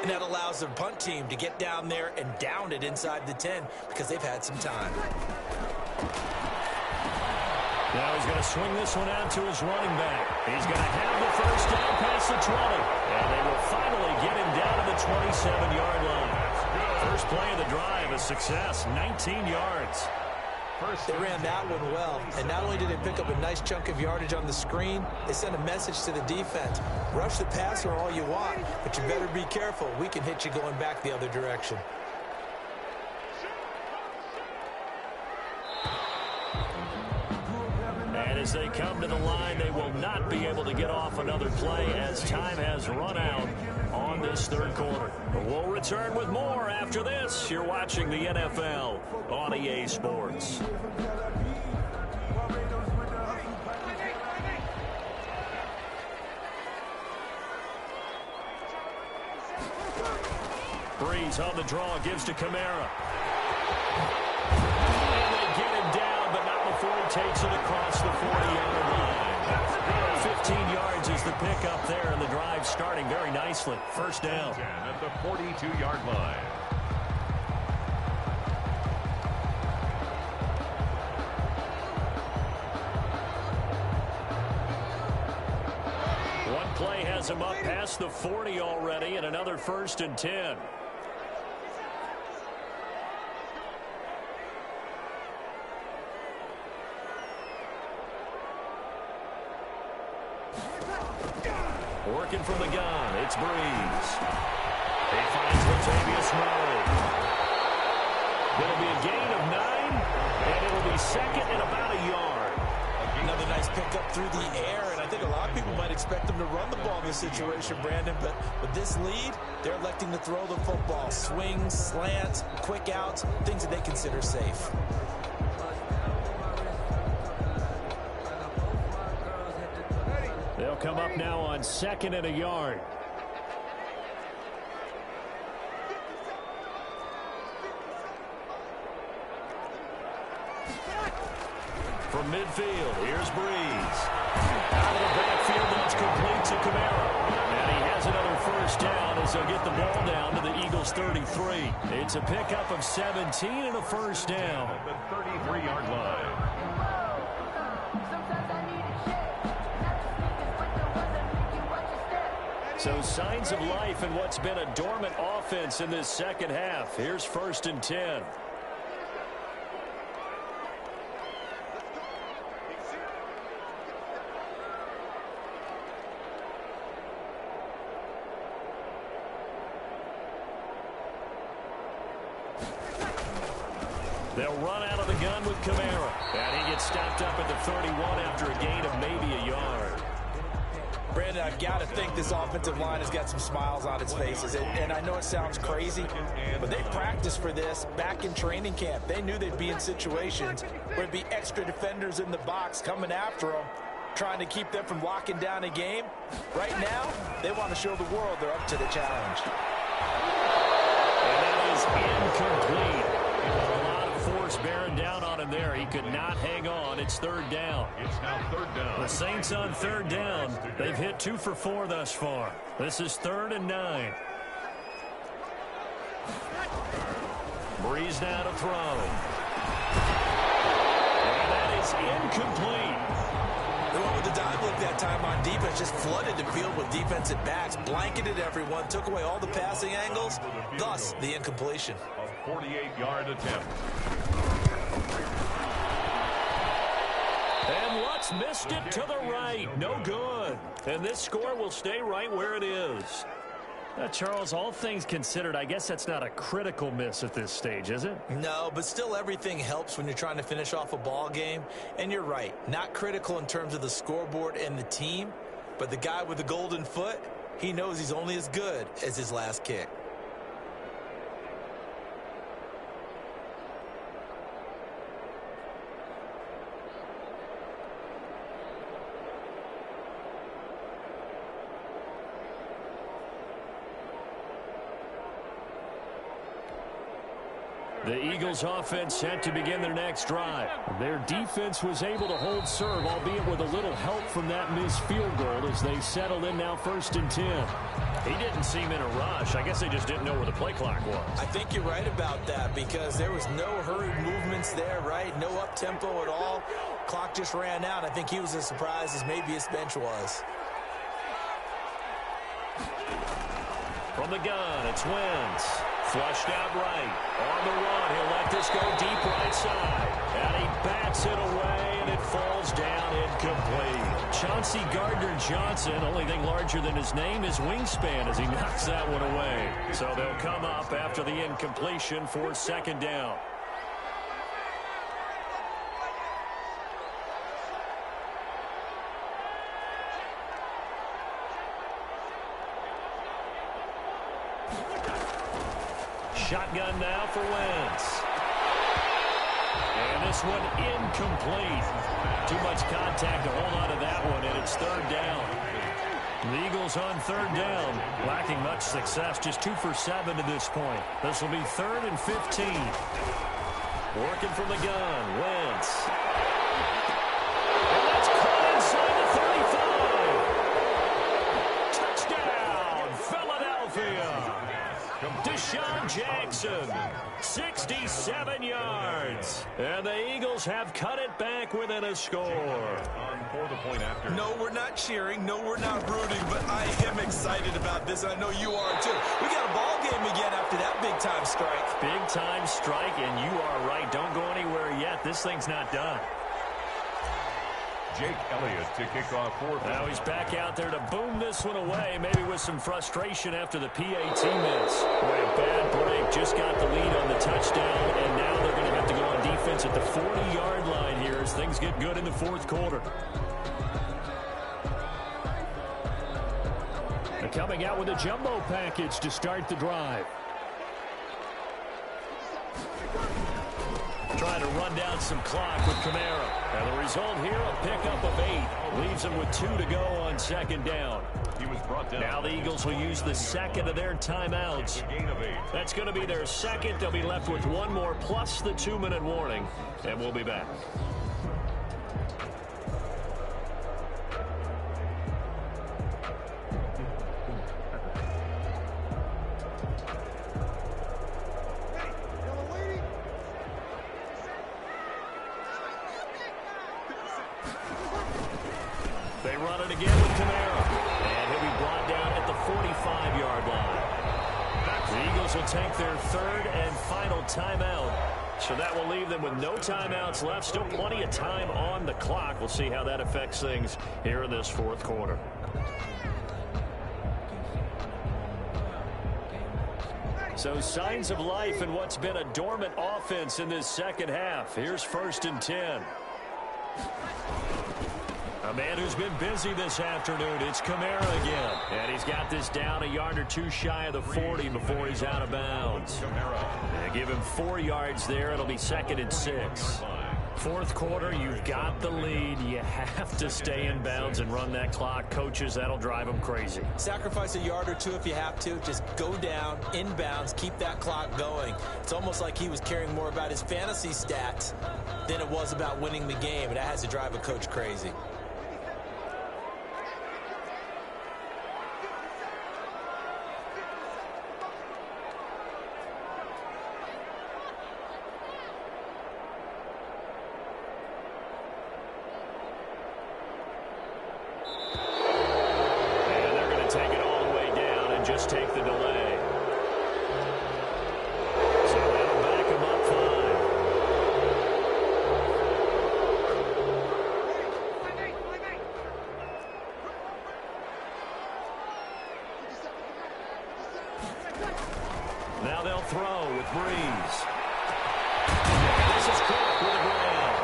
and that allows their punt team to get down there and down it inside the 10 because they've had some time. Now he's going to swing this one out to his running back. He's going to have the 1st down past the 20. And they will finally get him down to the 27-yard line. First play of the drive, a success, 19 yards. They ran that one well, and not only did they pick up a nice chunk of yardage on the screen, they sent a message to the defense. Rush the passer all you want, but you better be careful. We can hit you going back the other direction. And as they come to the line, they will not be able to get off another play as time has run out on this 3rd quarter. We'll return with more after this. You're watching the NFL on EA Sports. Breeze on the draw, gives to Kamara. And they get him down, but not before he takes it across the 40-yard line. 15 yards is the pickup there, and the drive starting very nicely. 1st down. At the 42-yard line. One play has him up past the 40 already, and another 1st and 10. Working from the gun, it's Breeze. He finds Latavius Murray. It'll be a gain of 9, and it'll be 2nd and about a yard. Another nice pickup through the air, and I think a lot of people might expect them to run the ball in this situation, Brandon, but with this lead, they're electing to throw the football. Swings, slants, quick outs, things that they consider safe. come up now on 2nd and a yard. From midfield, here's Breeze. Out of the backfield, that's complete to Kamara. And he has another first down as they'll get the ball down to the Eagles' 33. It's a pickup of 17 and a first down. At the 33-yard line. So signs of life in what's been a dormant offense in this second half. Here's 1st and 10. They'll run out of the gun with Kamara. And he gets stopped up at the 31 after a gain of maybe a yard. Brandon, I've got to think this offensive line has got some smiles on its faces. And I know it sounds crazy, but they practiced for this back in training camp. They knew they'd be in situations where there'd be extra defenders in the box coming after them, trying to keep them from locking down a game. Right now, they want to show the world they're up to the challenge. And that is incomplete. A lot of force bearing down on him there. He could not hang on. It's 3rd down. It's now 3rd down. The Saints on 3rd down. They've hit 2 for 4 thus far. This is 3rd and 9. Breeze now to throw. And that is incomplete. They went with the dive look that time on defense, just flooded the field with defensive backs, blanketed everyone, took away all the passing angles, thus the incompletion. A 48-yard attempt. And Lutz missed it to the right. No good. And this score will stay right where it is. Charles, all things considered, I guess that's not a critical miss at this stage, is it? No, but still everything helps when you're trying to finish off a ball game. And you're right, not critical in terms of the scoreboard and the team, but the guy with the golden foot, he knows he's only as good as his last kick. The Eagles offense set to begin their next drive. Their defense was able to hold serve, albeit with a little help from that missed field goal as they settled in now 1st and 10. He didn't seem in a rush. I guess they just didn't know where the play clock was. I think you're right about that because there was no hurried movements there, right? No up-tempo at all. Clock just ran out. I think he was as surprised as maybe his bench was. From the gun, it's Wentz. Flushed out right. On the run, he'll let this go deep right side. And he bats it away, and it falls down incomplete. Chauncey Gardner-Johnson, only thing larger than his name is wingspan as he knocks that one away. So they'll come up after the incompletion for 2nd down. Shotgun now for Wentz. And this one incomplete. Too much contact to hold on to that one, and it's 3rd down. The Eagles on 3rd down, lacking much success, just 2 for 7 to this point. This will be 3rd and 15. Working from the gun, Wentz. And that's caught inside the 35. Touchdown, Philadelphia. Deshaun Jackson, 67 yards. And the Eagles have cut it back within a score. For the point after. No, we're not cheering. No, we're not rooting. But I am excited about this. I know you are, too. We got a ball game again after that big-time strike. Big-time strike, and you are right. Don't go anywhere yet. This thing's not done. Jake Elliott to kick off 4th. Now he's back out there to boom this one away, maybe with some frustration after the PAT miss. Boy, a bad break. Just got the lead on the touchdown, and now they're going to have to go on defense at the 40-yard line here as things get good in the 4th quarter. They're coming out with a jumbo package to start the drive. Trying to run down some clock with Kamara. And the result here, a pickup of 8. Leaves them with 2 to go on second down. He was brought down. Now the Eagles will use the second of their timeouts. That's going to be their second. They'll be left with 1 more plus the 2-minute warning. And we'll be back. They run it again with Kamara. And he'll be brought down at the 45-yard line. The Eagles will take their 3rd and final timeout. So that will leave them with no timeouts left. Still plenty of time on the clock. We'll see how that affects things here in this 4th quarter. So signs of life in what's been a dormant offense in this second half. Here's 1st and 10. A man who's been busy this afternoon, it's Kamara again. And he's got this down a yard or 2 shy of the 40 before he's out of bounds. They give him 4 yards there. It'll be 2nd and 6. 4th quarter, you've got the lead. You have to stay in bounds and run that clock. Coaches, that'll drive them crazy. Sacrifice a yard or 2 if you have to. Just go down, in bounds, keep that clock going. It's almost like he was caring more about his fantasy stats than it was about winning the game. And that has to drive a coach crazy. Just take the delay. So that'll back him up 5. Now they'll throw with Breeze. This is Cook with a grab.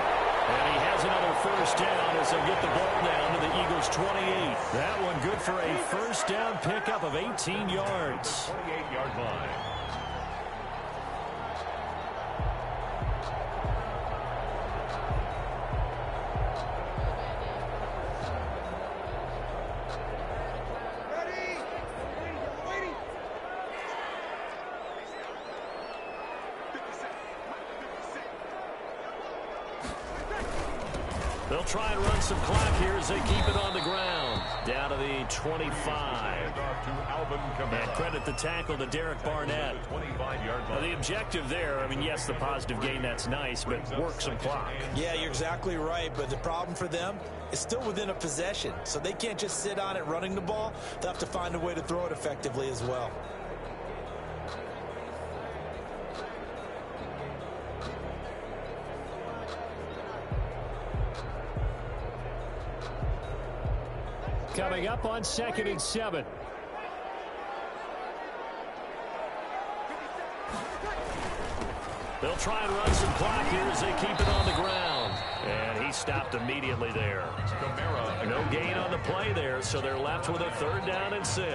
And he has another 1st down as they'll get the ball down to the Eagles' 28. That one good for a 1st down pickup of 18 yards. 28-yard line. They'll try and run some clock here as they keep it on the ground. Down to the 25. And credit the tackle to Derek Barnett. Now the objective there, I mean, yes, the positive gain, that's nice, but work some clock. Yeah, you're exactly right, but the problem for them is still within a possession. So they can't just sit on it running the ball. They'll have to find a way to throw it effectively as well. Coming up on 2nd and 7. They'll try and run some clock here as they keep it on the ground. And he stopped immediately there. No gain on the play there, so they're left with a 3rd down and 6.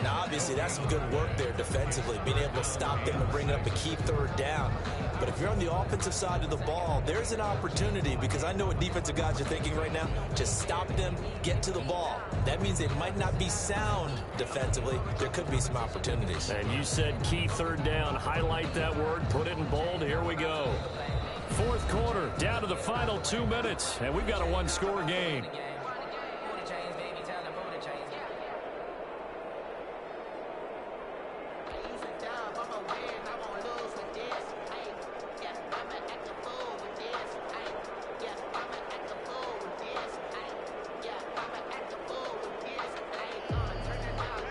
Now, obviously, that's some good work there defensively, being able to stop them and bring up a key 3rd down. But if you're on the offensive side of the ball, there's an opportunity, because I know what defensive guys are thinking right now. Just stop them, get to the ball. That means they might not be sound defensively. There could be some opportunities. And you said key 3rd down. Highlight that word. Put it in bold. Here we go. 4th quarter, down to the final 2 minutes. And we've got a 1-score game.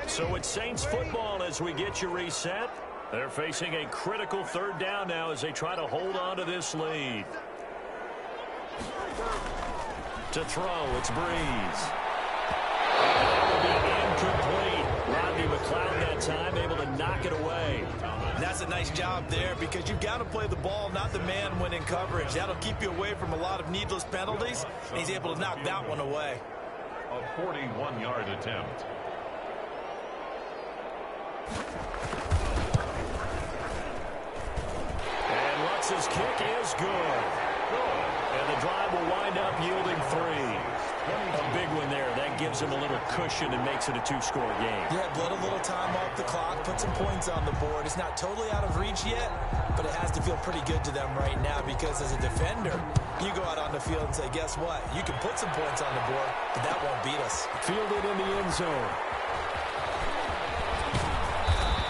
So it's Saints football as we get you reset. They're facing a critical 3rd down now as they try to hold on to this lead. To throw, it's Breeze. That will be incomplete. Rodney McLeod that time able to knock it away. That's a nice job there, because you've got to play the ball, not the man when in coverage. That'll keep you away from a lot of needless penalties, and he's able to knock that one away. A 41-yard attempt. And His kick is good. And the drive will wind up yielding 3. A big one there. That gives him a little cushion and makes it a 2-score game. Yeah, let a little time off the clock, put some points on the board. It's not totally out of reach yet, but it has to feel pretty good to them right now because as a defender, you go out on the field and say, guess what? You can put some points on the board, but that won't beat us. Fielded in the end zone.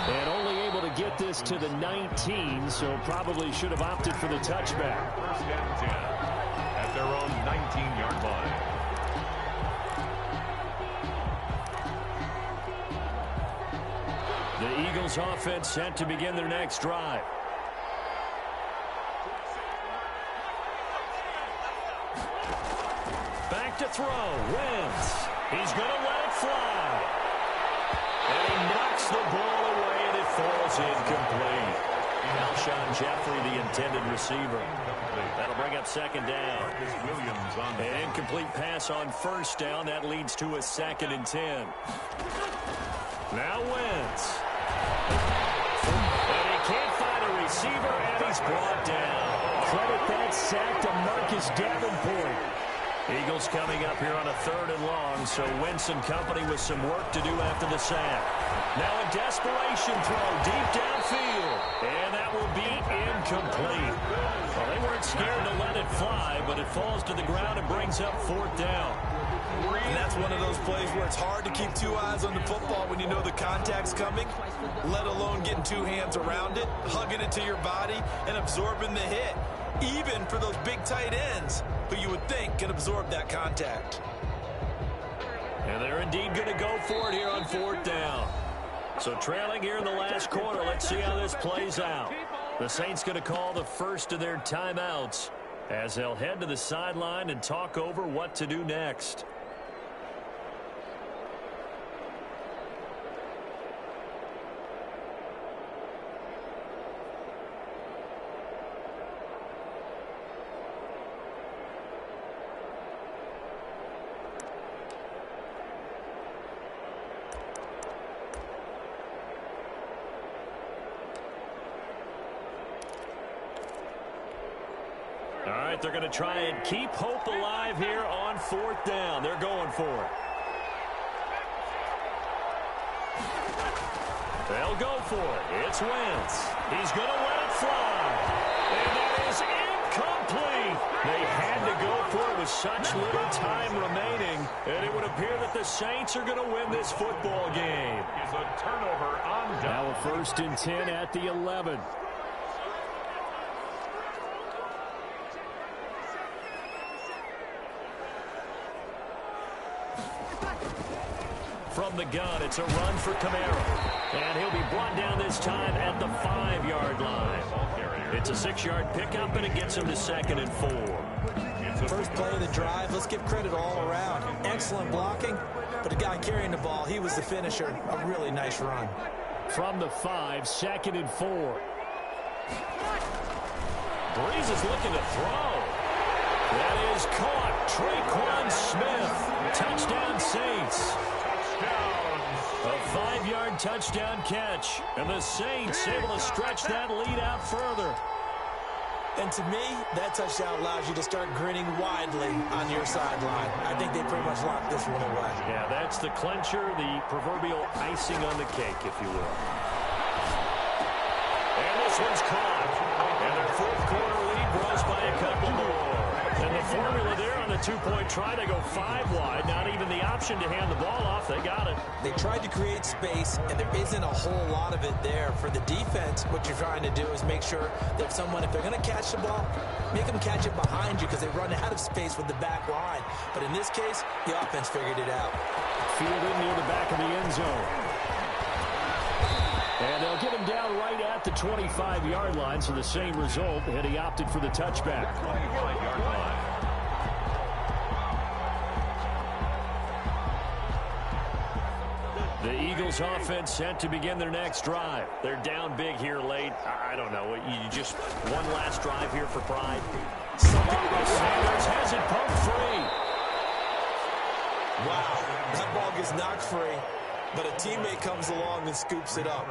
And only able to get this to the 19, so probably should have opted for the touchback. First and 10 at their own 19-yard line. The Eagles offense set to begin their next drive. Back to throw. Wentz. He's going to let it fly. And he knocks the ball away, and it falls incomplete. Alshon Jeffrey, the intended receiver. That'll bring up second down. An incomplete pass on first down. That leads to a 2nd and 10. Now Wentz. And he can't find a receiver, and he's brought down. Credit that sack to Marcus Davenport. Eagles coming up here on a 3rd and long, so Wentz and company with some work to do after the sack. Now a desperation throw deep downfield, and that will be incomplete. Well, they weren't scared to let it fly, but it falls to the ground and brings up 4th down. And that's one of those plays where it's hard to keep 2 eyes on the football when you know the contact's coming, let alone getting 2 hands around it, hugging it to your body, and absorbing the hit. Even for those big tight ends who you would think can absorb that contact. And they're indeed going to go for it here on 4th down. So trailing here in the last quarter, let's see how this plays out. The Saints going to call the first of their timeouts as they'll head to the sideline and talk over what to do next. All right, they're going to try and keep hope alive here on 4th down. They're going for it. They'll go for it. It's Wentz. He's going to let it fly. And that is incomplete. They had to go for it with such little time remaining. And it would appear that the Saints are going to win this football game. Is a turnover on down. Now a 1st and 10 at the 11. From the gun, it's a run for Kamara. And he'll be brought down this time at the 5-yard line. It's a 6-yard pickup, and it gets him to 2nd and 4. First play of the drive, let's give credit all around. Excellent blocking, but the guy carrying the ball, he was the finisher. A really nice run. From the 5, 2nd and 4. Breeze is looking to throw. That is caught. Traquan Smith. Touchdown Saints. A 5-yard touchdown catch. And the Saints able to stretch that lead out further. And to me, that touchdown allows you to start grinning widely on your sideline. I think they pretty much locked this one away. Yeah, that's the clincher, the proverbial icing on the cake, if you will. And this one's caught. And their 4th quarter lead grows by a couple more. And the formula there on the 2-point try, they go 5 wide. Not even the option to hand the ball off. They got it. They tried to create space, and there isn't a whole lot of it there. For the defense, what you're trying to do is make sure that if they're going to catch the ball, make them catch it behind you because they run out of space with the back line. But in this case, the offense figured it out. Fielded near the back of the end zone. And they'll get him down right at the 25-yard line, so the same result, and he opted for the touchback. 25-yard line. The Eagles offense set to begin their next drive. They're down big here late. I don't know. You just one last drive here for pride. Sanders has it pumped free. Wow, that ball gets knocked free. but a teammate comes along and scoops it up.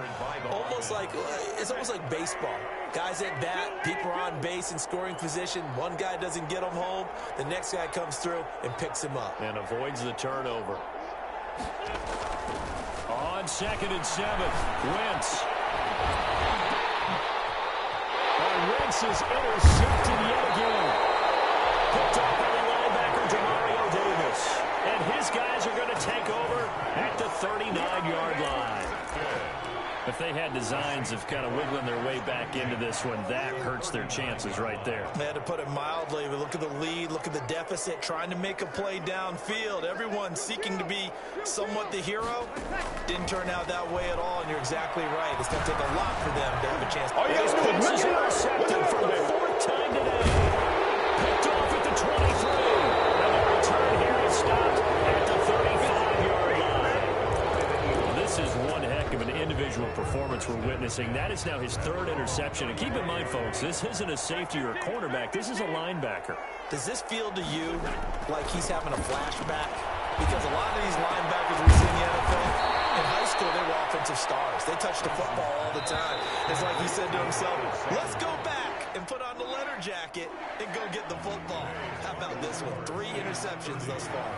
It's almost like baseball. Guys at bat, people are on base in scoring position. One guy doesn't get him home. The next guy comes through and picks him up. And avoids the turnover. On 2nd and 7, Wentz. And Wentz is intercepted yet again. Picked up by the linebacker, Demario Davis. And his guys are going to take over at the 39-yard line. If they had designs of kind of wiggling their way back into this one, that hurts their chances right there. They had to put it mildly, but look at the lead, look at the deficit, trying to make a play downfield. Everyone seeking to be somewhat the hero. Didn't turn out that way at all, and you're exactly right. It's going to take a lot for them to have a chance. Oh, yes, this is intercepted for the 4th time today. Picked off at the 23. And the return here is stopped at the 35-yard line. This is one heck of an individual performance we're witnessing. That is now his 3rd interception. And keep in mind, folks, this isn't a safety or a cornerback. This is a linebacker. Does this feel to you like he's having a flashback? Because a lot of these linebackers we see in the NFL, in high school, they were offensive stars. They touched the football all the time. It's like he said to himself, let's go back and put on the letter jacket and go get the football. How about this one? 3 interceptions thus far.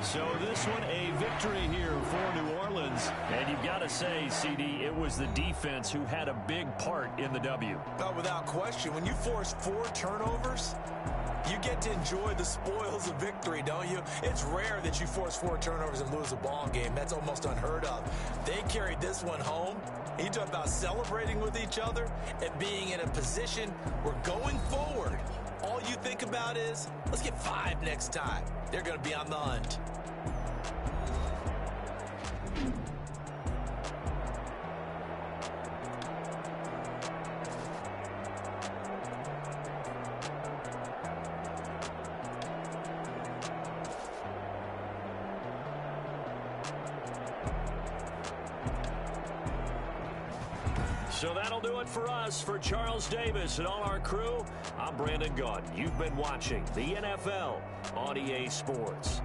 So this one, a victory here for New Orleans. And you've got to say, CD, it was the defense who had a big part in the W. No, without question. When you force 4 turnovers, you get to enjoy the spoils of victory, don't you? It's rare that you force 4 turnovers and lose a ball game. That's almost unheard of. They carried this one home. You talk about celebrating with each other and being in a position where going forward, all you think about is, let's get 5 next time. They're going to be on the hunt. So that'll do it for us. For Charles Davis and all our crew, I'm Brandon Gaudin. You've been watching the NFL on EA Sports.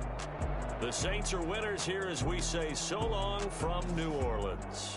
The Saints are winners here as we say so long from New Orleans.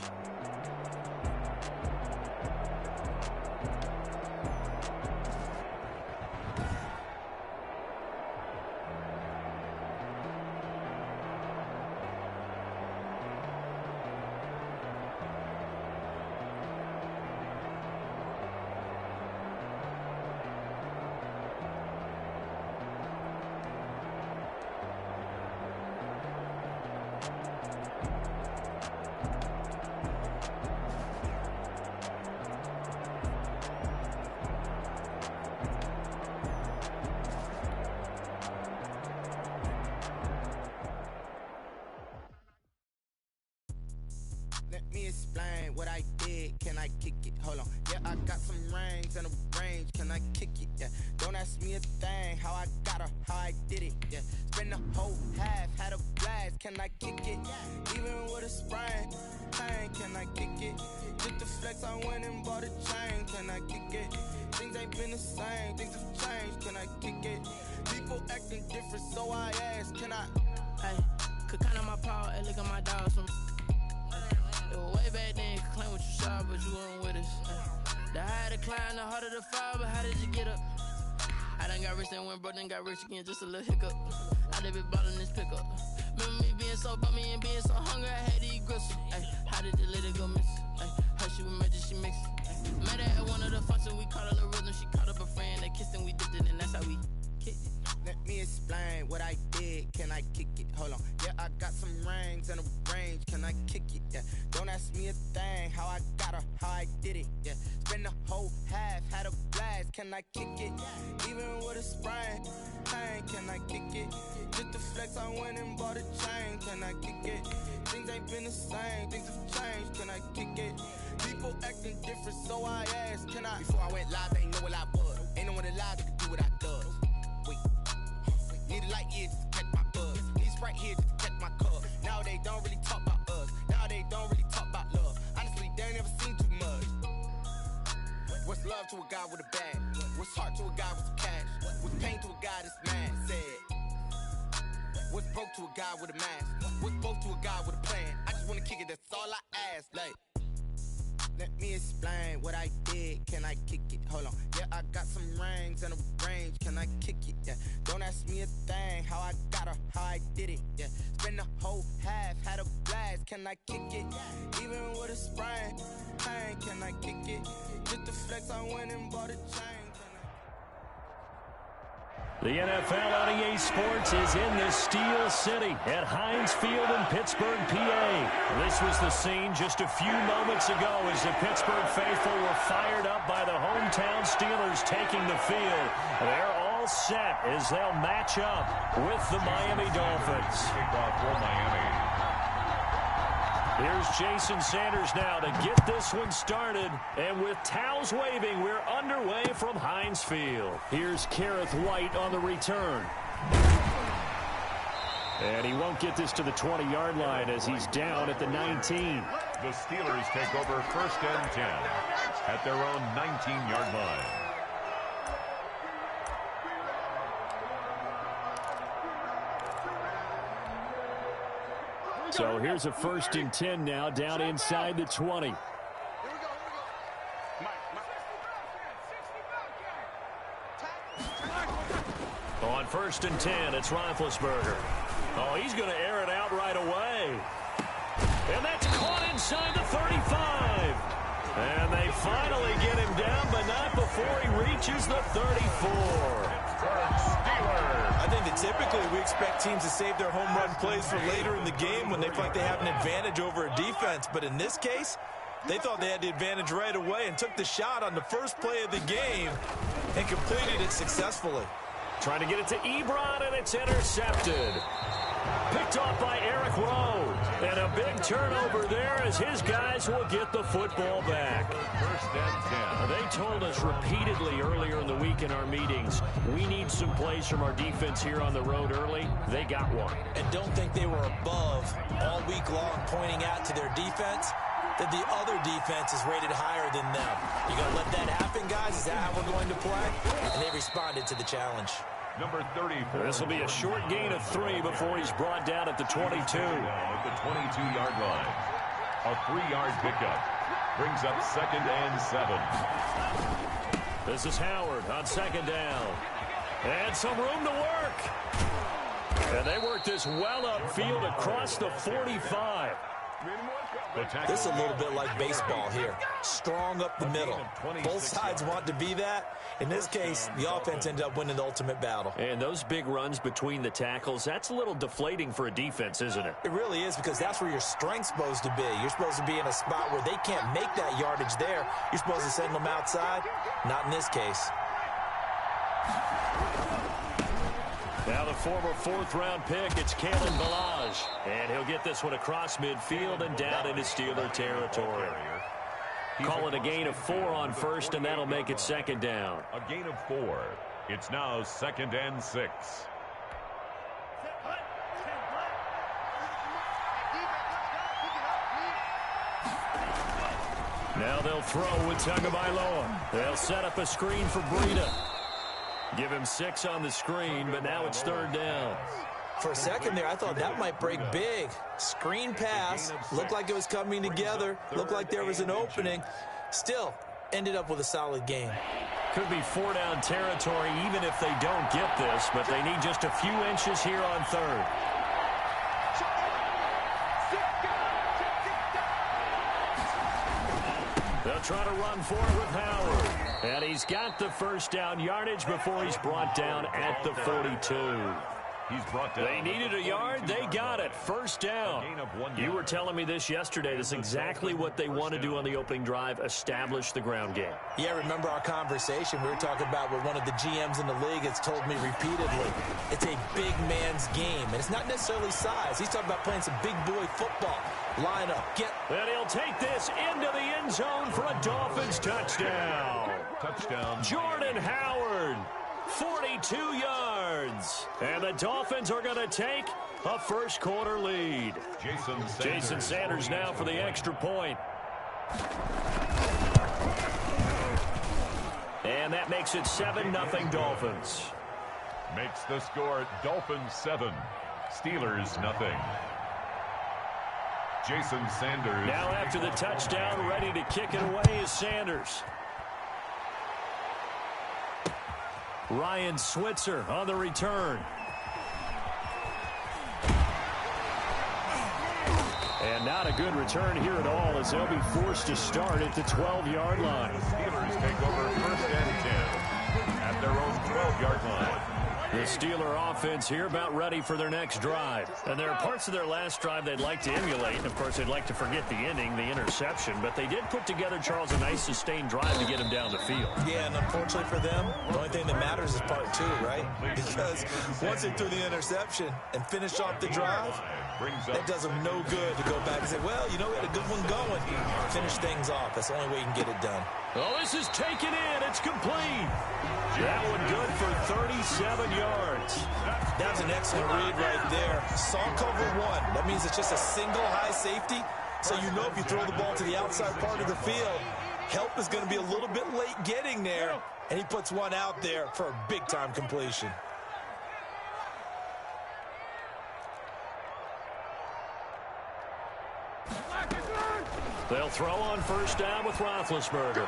Let me explain what I did. Can I kick it? Hold on. Yeah, I got some rings and a range. Can I kick it? Yeah. Don't ask me a thing. How I got her, how I did it. Yeah. Spend the whole half, had a blast. Can I kick it? Even with a sprain, pain. Can I kick it? Just the flex, I went and bought a chain. Can I kick it? Things ain't been the same. Things have changed. Can I kick it? People acting different, so I ask. Can I? Hey, could count on my power and look at my dogs from. It was way back then, could claim what you saw, but you weren't with us. The higher the climb, the harder the fall, but how did you get up? I done got rich and went broke, then got rich again, just a little hiccup. I done been ballin' this pickup. Remember me being so bummy and being so hungry, I had to eat gristle. Ay, how did the lady go miss? Ay, how she was magic, she mixed. Met her at one of the functions, we caught her the rhythm, she caught up a friend, they kissed and we dipped it, and that's how we kicked it. Let me explain what I did. Can I kick it? Hold on. Yeah, I got some rings and a range. Can I kick it? Yeah. Don't ask me a thing. How I got her, how I did it. Yeah. Spend the whole half, had a blast. Can I kick it? Even with a sprain, pain. Can I kick it? Just the flex, I went and bought a chain. Can I kick it? Things ain't been the same. Things have changed. Can I kick it? People acting different, so I asked. Can I? Before I went live, they ain't know what I was. Ain't no one alive that could do what I does. Wait. Need a light here just to catch my buzz. Need Sprite here just to catch my cup. Now they don't really talk about us. Now they don't really talk about love. Honestly, they ain't never seen too much. What's love to a guy with a bag? What's heart to a guy with some cash? What's pain to a guy that's mad? Said. What's broke to a guy with a mask? What's broke to a guy with a plan? I just just wanna kick it, that's all I ask. Like, let me explain what I did. Can I kick it? Hold on. Yeah, I got some rings and a range. Can I kick it? Yeah. Don't ask me a thing. How I got her, how I did it. Yeah. Spend the whole half, had a blast. Can I kick it? Even with a sprain. Pain, can I kick it? Just to flex, I went and bought a chain. The NFL on EA Sports is in the Steel City at Heinz Field in Pittsburgh, PA. This was the scene just a few moments ago as the Pittsburgh faithful were fired up by the hometown Steelers taking the field. They're all set as they'll match up with the Miami Dolphins. Kickoff for Miami. Here's Jason Sanders now to get this one started. And with towels waving, we're underway from Heinz Field. Here's Kareth White on the return. And he won't get this to the 20-yard line as he's down at the 19. The Steelers take over 1st and 10 at their own 19-yard line. So here's a 1st and 10 now down inside the 20. On 1st and 10, it's Roethlisberger. Oh, he's going to air it out right away. And that's caught inside the 35. And they finally get him down, but not before he reaches the 34. I think that typically we expect teams to save their home run plays for later in the game when they feel like they have an advantage over a defense. But in this case, they thought they had the advantage right away and took the shot on the first play of the game and completed it successfully. Trying to get it to Ebron, and it's intercepted. Picked off by Eric Rowe. And a big turnover there as his guys will get the football back. 1st and 10. They told us repeatedly earlier in the week in our meetings, we need some plays from our defense here on the road early. They got one. And don't think they were above all week long pointing out to their defense that the other defense is rated higher than them. You going to let that happen, guys? Is that how we're going to play? And they responded to the challenge. Number 34. This will be a short gain of 3 before he's brought down at the 22. At the 22-yard line. A 3-yard pickup brings up 2nd and 7. This is Howard on 2nd down. And some room to work. And they work this well upfield across the 45. This is a little bit like baseball here. Strong up the middle. Both sides want to be that. In this case, the offense ended up winning the ultimate battle. And those big runs between the tackles, that's a little deflating for a defense, isn't it? It really is, because that's where your strength's supposed to be. You're supposed to be in a spot where they can't make that yardage there. You're supposed to send them outside. Not in this case. Now the former 4th-round pick, it's Kalen Ballage. And he'll get this one across midfield and down into Steeler territory. Call it a gain of 4 on 1st, and that'll make it 2nd down. A gain of 4. It's now 2nd and 6. Now they'll throw with Tagovailoa. They'll set up a screen for Breida. Give him 6 on the screen, but now it's 3rd down. For a second there, I thought that might break big. Screen pass. Looked like it was coming together. Looked like there was an opening. Still, ended up with a solid game. Could be 4-down territory even if they don't get this, but they need just a few inches here on 3rd. They'll try to run for it with Howard. And he's got the 1st down yardage before he's brought down at the 42. He's brought down. They needed a yard. They got it. 1st down. You were telling me this yesterday. This is exactly what they want to do on the opening drive, establish the ground game. Yeah, remember our conversation. We were talking about what one of the GMs in the league has told me repeatedly. It's a big man's game, and it's not necessarily size. He's talking about playing some big boy football. Line up. And he'll take this into the end zone for a Dolphins touchdown. Touchdown. Jordan Howard. 42 yards. And the Dolphins are going to take a 1st quarter lead. Jason Sanders now for the extra point. And that makes it 7-0 Dolphins. Makes the score Dolphins 7, Steelers 0. Jason Sanders. Now after the touchdown, ready to kick it away is Sanders. Ryan Switzer on the return. And not a good return here at all, as they'll be forced to start at the 12-yard line. The Steelers take over 1st and 10 at their own 12-yard line. The Steeler offense here about ready for their next drive. And there are parts of their last drive they'd like to emulate. And, of course, they'd like to forget the ending, the interception. But they did put together, Charles, a nice sustained drive to get him down the field. Yeah, and unfortunately for them, the only thing that matters is part 2, right? Because once they threw the interception and finished off the drive, that does them no good to go back and say, well, you know, we had a good one going. Finish things off. That's the only way you can get it done. Oh, this is taken in. It's complete. That one good for 37 yards. That was an excellent read right there. Saw cover 1. That means it's just a single high safety. So you know if you throw the ball to the outside part of the field, help is going to be a little bit late getting there. And he puts one out there for a big-time completion. They'll throw on 1st down with Roethlisberger.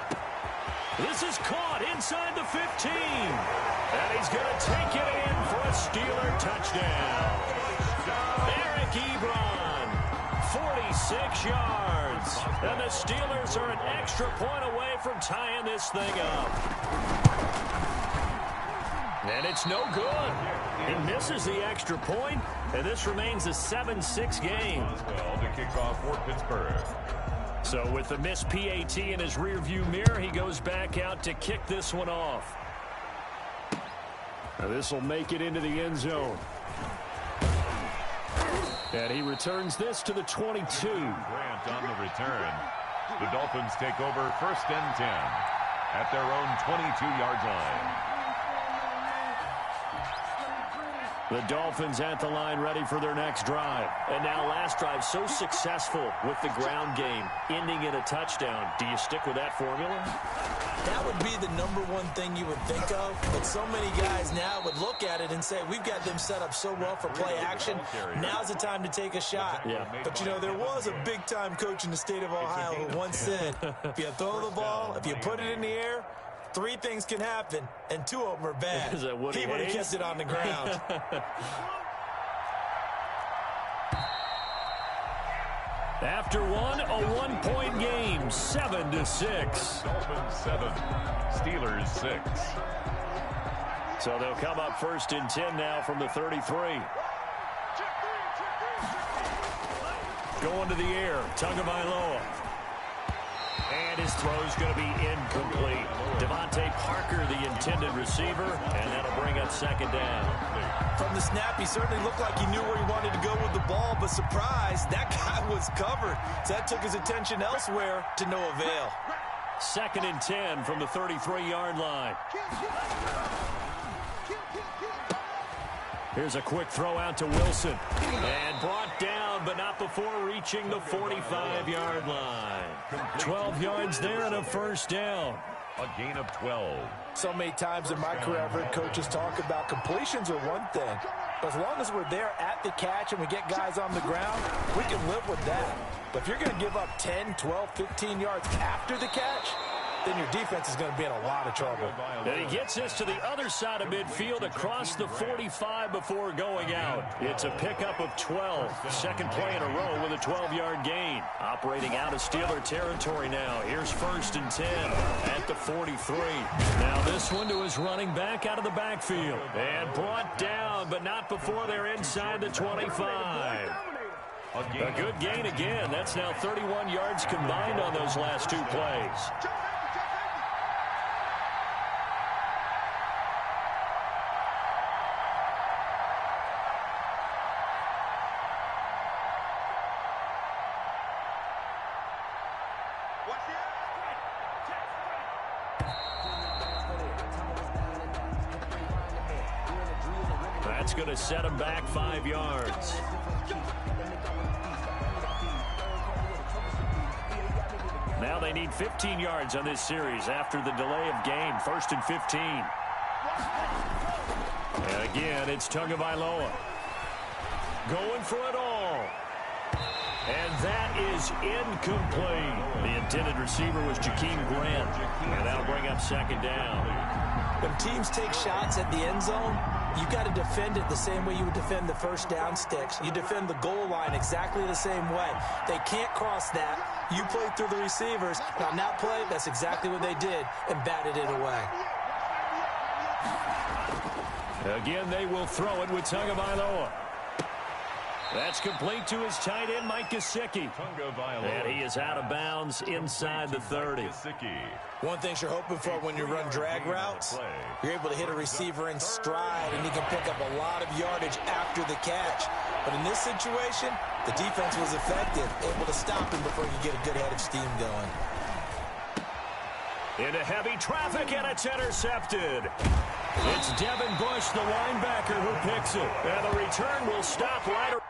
This is caught inside the 15. And he's going to take it in for a Steeler touchdown. Eric Ebron, 46 yards. And the Steelers are an extra point away from tying this thing up. And it's no good. He misses the extra point, and this remains a 7-6 game. Well, to kick off for Pittsburgh. So with the missed PAT in his rearview mirror, he goes back out to kick this one off. Now this will make it into the end zone. And he returns this to the 22. Grant on the return. The Dolphins take over 1st and 10 at their own 22-yard line. The Dolphins at the line ready for their next drive. And now last drive so successful with the ground game, ending in a touchdown. Do you stick with that formula? That would be the #1 thing you would think of. But so many guys now would look at it and say, we've got them set up so well for play action. Now's the time to take a shot. Yeah. But, you know, there was a big-time coach in the state of Ohio who once said, if you throw the ball, if you put it in the air, 3 things can happen, and 2 of them are bad. Is that Woody He would have Hayes? kept it on the ground. After one, a 1-point game, 7-6. Dolphins 7, Steelers 6. So they'll come up 1st and 10 now from the 33. Going to the air, Tagovailoa. And his throw's going to be incomplete. Devontae Parker, the intended receiver, and that'll bring up 2nd down. From the snap, he certainly looked like he knew where he wanted to go with the ball, but surprise, that guy was covered. So that took his attention elsewhere to no avail. 2nd and 10 from the 33-yard line. Here's a quick throw out to Wilson. And brought down, but not before reaching the 45-yard line. 12 yards there and a 1st down. A gain of 12. So many times in my career, I've heard coaches talk about completions are one thing. But as long as we're there at the catch and we get guys on the ground, we can live with that. But if you're going to give up 10, 12, 15 yards after the catch, then your defense is going to be in a lot of trouble. And he gets this to the other side of midfield across the 45 before going out. It's a pickup of 12. 2nd play in a row with a 12-yard gain. Operating out of Steeler territory now. Here's 1st and 10 at the 43. Now this one to his running back out of the backfield. And brought down, but not before they're inside the 25. A good gain again. That's now 31 yards combined on those last 2 plays. That's going to set him back 5 yards. Now they need 15 yards on this series after the delay of game. 1st and 15. And again, it's Tagovailoa. Going for it all. And that is incomplete. The intended receiver was Jakeem Grant. And that'll bring up second down. When teams take shots at the end zone, you've got to defend it the same way you would defend the first down sticks. You defend the goal line exactly the same way. They can't cross that. You play through the receivers. And on that play, that's exactly what they did and batted it away. Again, they will throw it with Tagovailoa. That's complete to his tight end, Mike Gesicki. And he is out of bounds inside the 30. One thing you're hoping for when you run drag routes, you're able to hit a receiver in stride, and he can pick up a lot of yardage after the catch. But in this situation, the defense was effective, able to stop him before he could get a good head of steam going. Into heavy traffic, and it's intercepted. It's Devin Bush, the linebacker, who picks it. And the return will stop right around.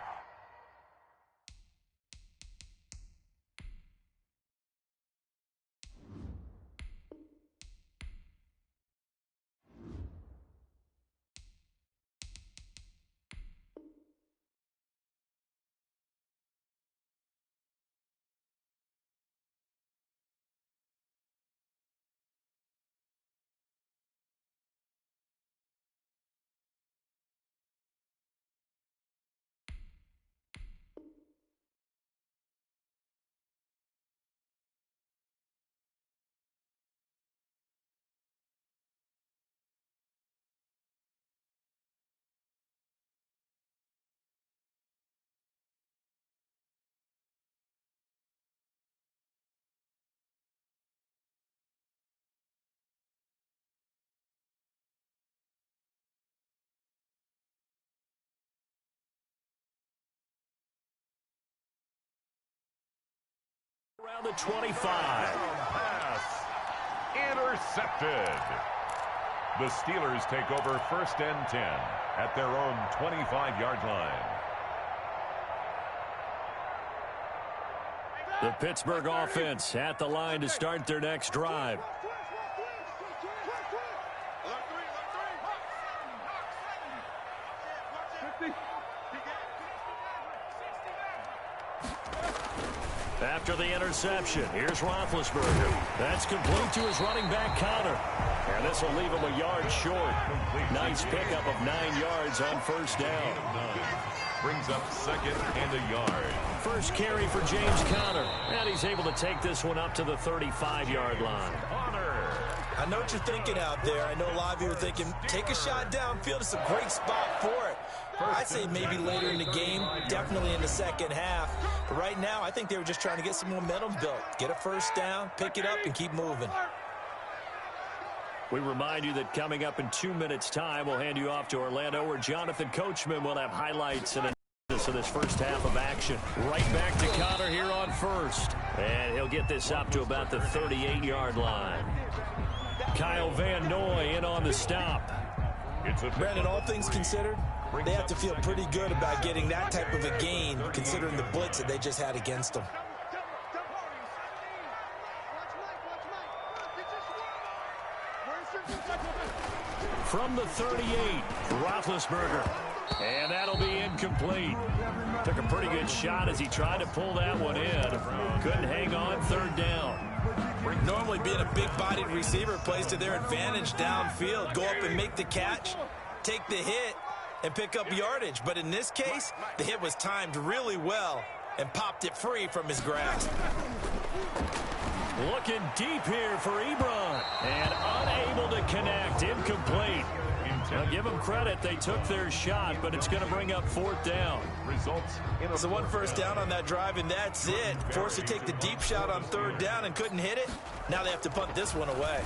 Around the 25. Pass intercepted. The Steelers take over 1st and 10 at their own 25-yard line. The Pittsburgh offense at the line to start their next drive. After the interception, here's Roethlisberger. That's complete to his running back Conner. And this will leave him a yard short. Nice pickup of 9 yards on 1st down. Brings up 2nd and a yard. First carry for James Conner. And he's able to take this one up to the 35-yard line. I know what you're thinking out there. I know a lot of you are thinking, take a shot downfield. It's a great spot for it. I'd say maybe later in the game, definitely in the second half. But right now, I think they were just trying to get some momentum built. Get a 1st down, pick it up, and keep moving. We remind you that coming up in 2 minutes' time, we'll hand you off to Orlando, where Jonathan Coachman will have highlights and analysis of this first half of action. Right back to Conner here on 1st. And he'll get this up to about the 38-yard line. Kyle Van Noy in on the stop. Brandon, all things considered, they have to feel pretty good about getting that type of a gain, considering the blitz that they just had against them. From the 38, Roethlisberger. And that'll be incomplete. Took a pretty good shot as he tried to pull that one in. Couldn't hang on 3rd down. Normally being a big-bodied receiver plays to their advantage downfield. Go up and make the catch, take the hit, and pick up yardage. But in this case, the hit was timed really well and popped it free from his grasp. Looking deep here for Ebron. And unable to connect. Incomplete. Now give them credit. They took their shot, but it's going to bring up 4th down. It's the 1 1st down on that drive, and that's it. Forced to take the deep shot on 3rd down and couldn't hit it. Now they have to punt this one away.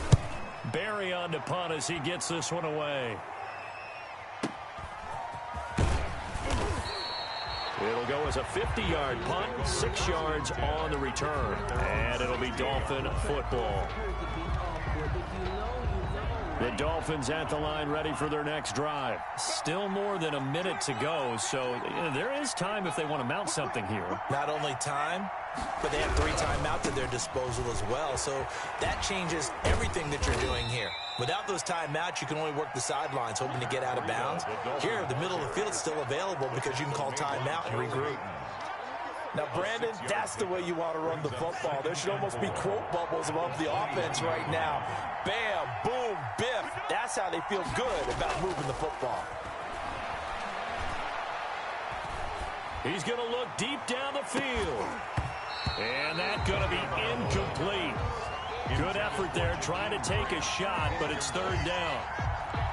Barry on to punt as he gets this one away. It'll go as a 50-yard punt, 6 yards on the return. And it'll be Dolphin football. The Dolphins at the line ready for their next drive. Still more than a minute to go, so there is time if they want to mount something here. Not only time, but they have 3 timeouts at their disposal as well, so that changes everything that you're doing here. Without those timeouts, you can only work the sidelines, hoping to get out of bounds. Here, the middle of the field is still available because you can call timeout and regroup. Now, Brandon, that's the way you want to run the football. There should almost be quote bubbles above the offense right now. Bam, boom, biff. That's how they feel good about moving the football. He's going to look deep down the field. And that's going to be incomplete. Good effort there, trying to take a shot, but it's third down.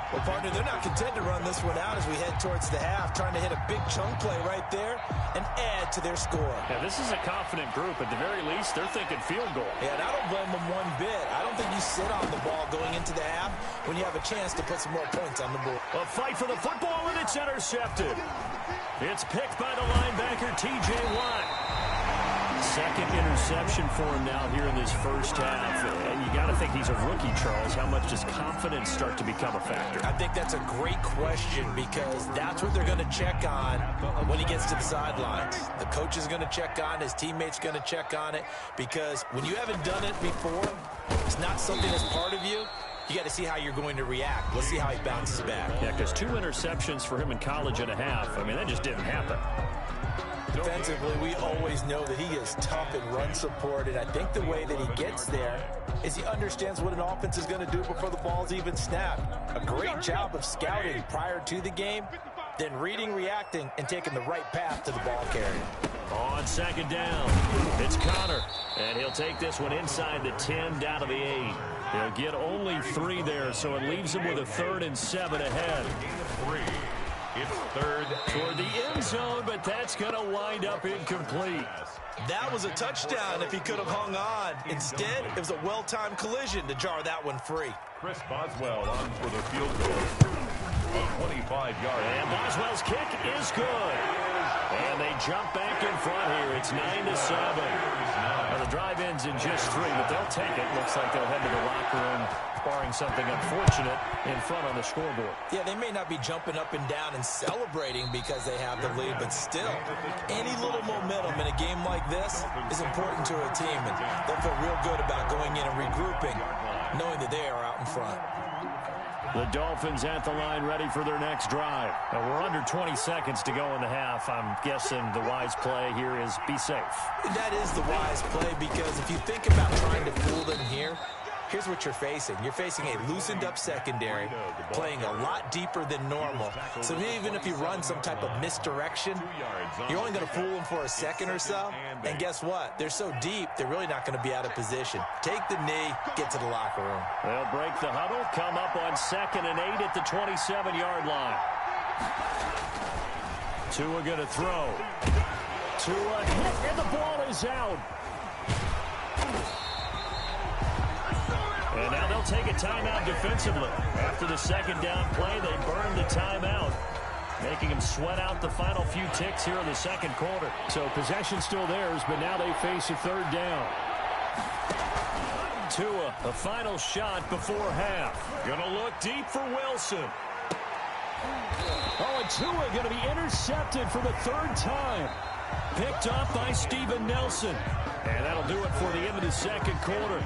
Well, partner, they're not content to run this one out as we head towards the half, trying to hit a big chunk play right there and add to their score. Yeah, this is a confident group. At the very least, they're thinking field goal. Yeah, and I don't blame them one bit. I don't think you sit on the ball going into the half when you have a chance to put some more points on the board. A fight for the football, and it's intercepted. It's picked by the linebacker, T.J. Watt. Second interception for him now here in this first half. And you got to think he's a rookie, Charles. How much does confidence start to become a factor? I think that's a great question because that's what they're going to check on when he gets to the sidelines. The coach is going to check on, his teammates going to check on it, because when you haven't done it before, it's not something that's part of you. You got to see how you're going to react. Let's see how he bounces back. Yeah, because 2 interceptions for him in college and a half. I mean, that just didn't happen. Defensively, we always know that he is tough in run support, and I think the way that he gets there is he understands what an offense is going to do before the ball's even snapped. A great job of scouting prior to the game, then reading, reacting, and taking the right path to the ball carrier. On second down, it's Connor, and he'll take this one inside the 10 down to the 8. He'll get only 3 there, so it leaves him with a 3rd and 7 ahead. It's third toward the end zone, but that's going to wind up incomplete. That was a touchdown if he could have hung on. Instead, it was a well-timed collision to jar that one free. Chris Boswell on for the field goal. 25-yard. And Boswell's kick is good. And they jump back in front here. It's 9-7. Well, the drive ends in just 3, but they'll take it. Looks like they'll head to the locker room, barring something unfortunate, in front on the scoreboard. Yeah, they may not be jumping up and down and celebrating because they have the lead, but still, any little momentum in a game like this is important to a team, and they'll feel real good about going in and regrouping, knowing that they are out in front. The Dolphins at the line, ready for their next drive. Now, we're under 20 seconds to go in the half. I'm guessing the wise play here is be safe. That is the wise play, because if you think about trying to fool them here, here's what you're facing. You're facing a loosened-up secondary, playing a lot deeper than normal. So even if you run some type of misdirection, you're only going to fool them for a second or so. And guess what? They're so deep, they're really not going to be out of position. Take the knee, get to the locker room. They'll break the huddle, come up on 2nd and 8 at the 27-yard line. Tua going to throw. Tua hit, and the ball is out. And now they'll take a timeout defensively. After the second down play, they burn the timeout, making them sweat out the final few ticks here in the second quarter. So possession still theirs, but now they face a 3rd down. Tua, the final shot before half. Going to look deep for Wilson. Oh, and Tua going to be intercepted for the 3rd time. Picked off by Steven Nelson. And that'll do it for the end of the second quarter.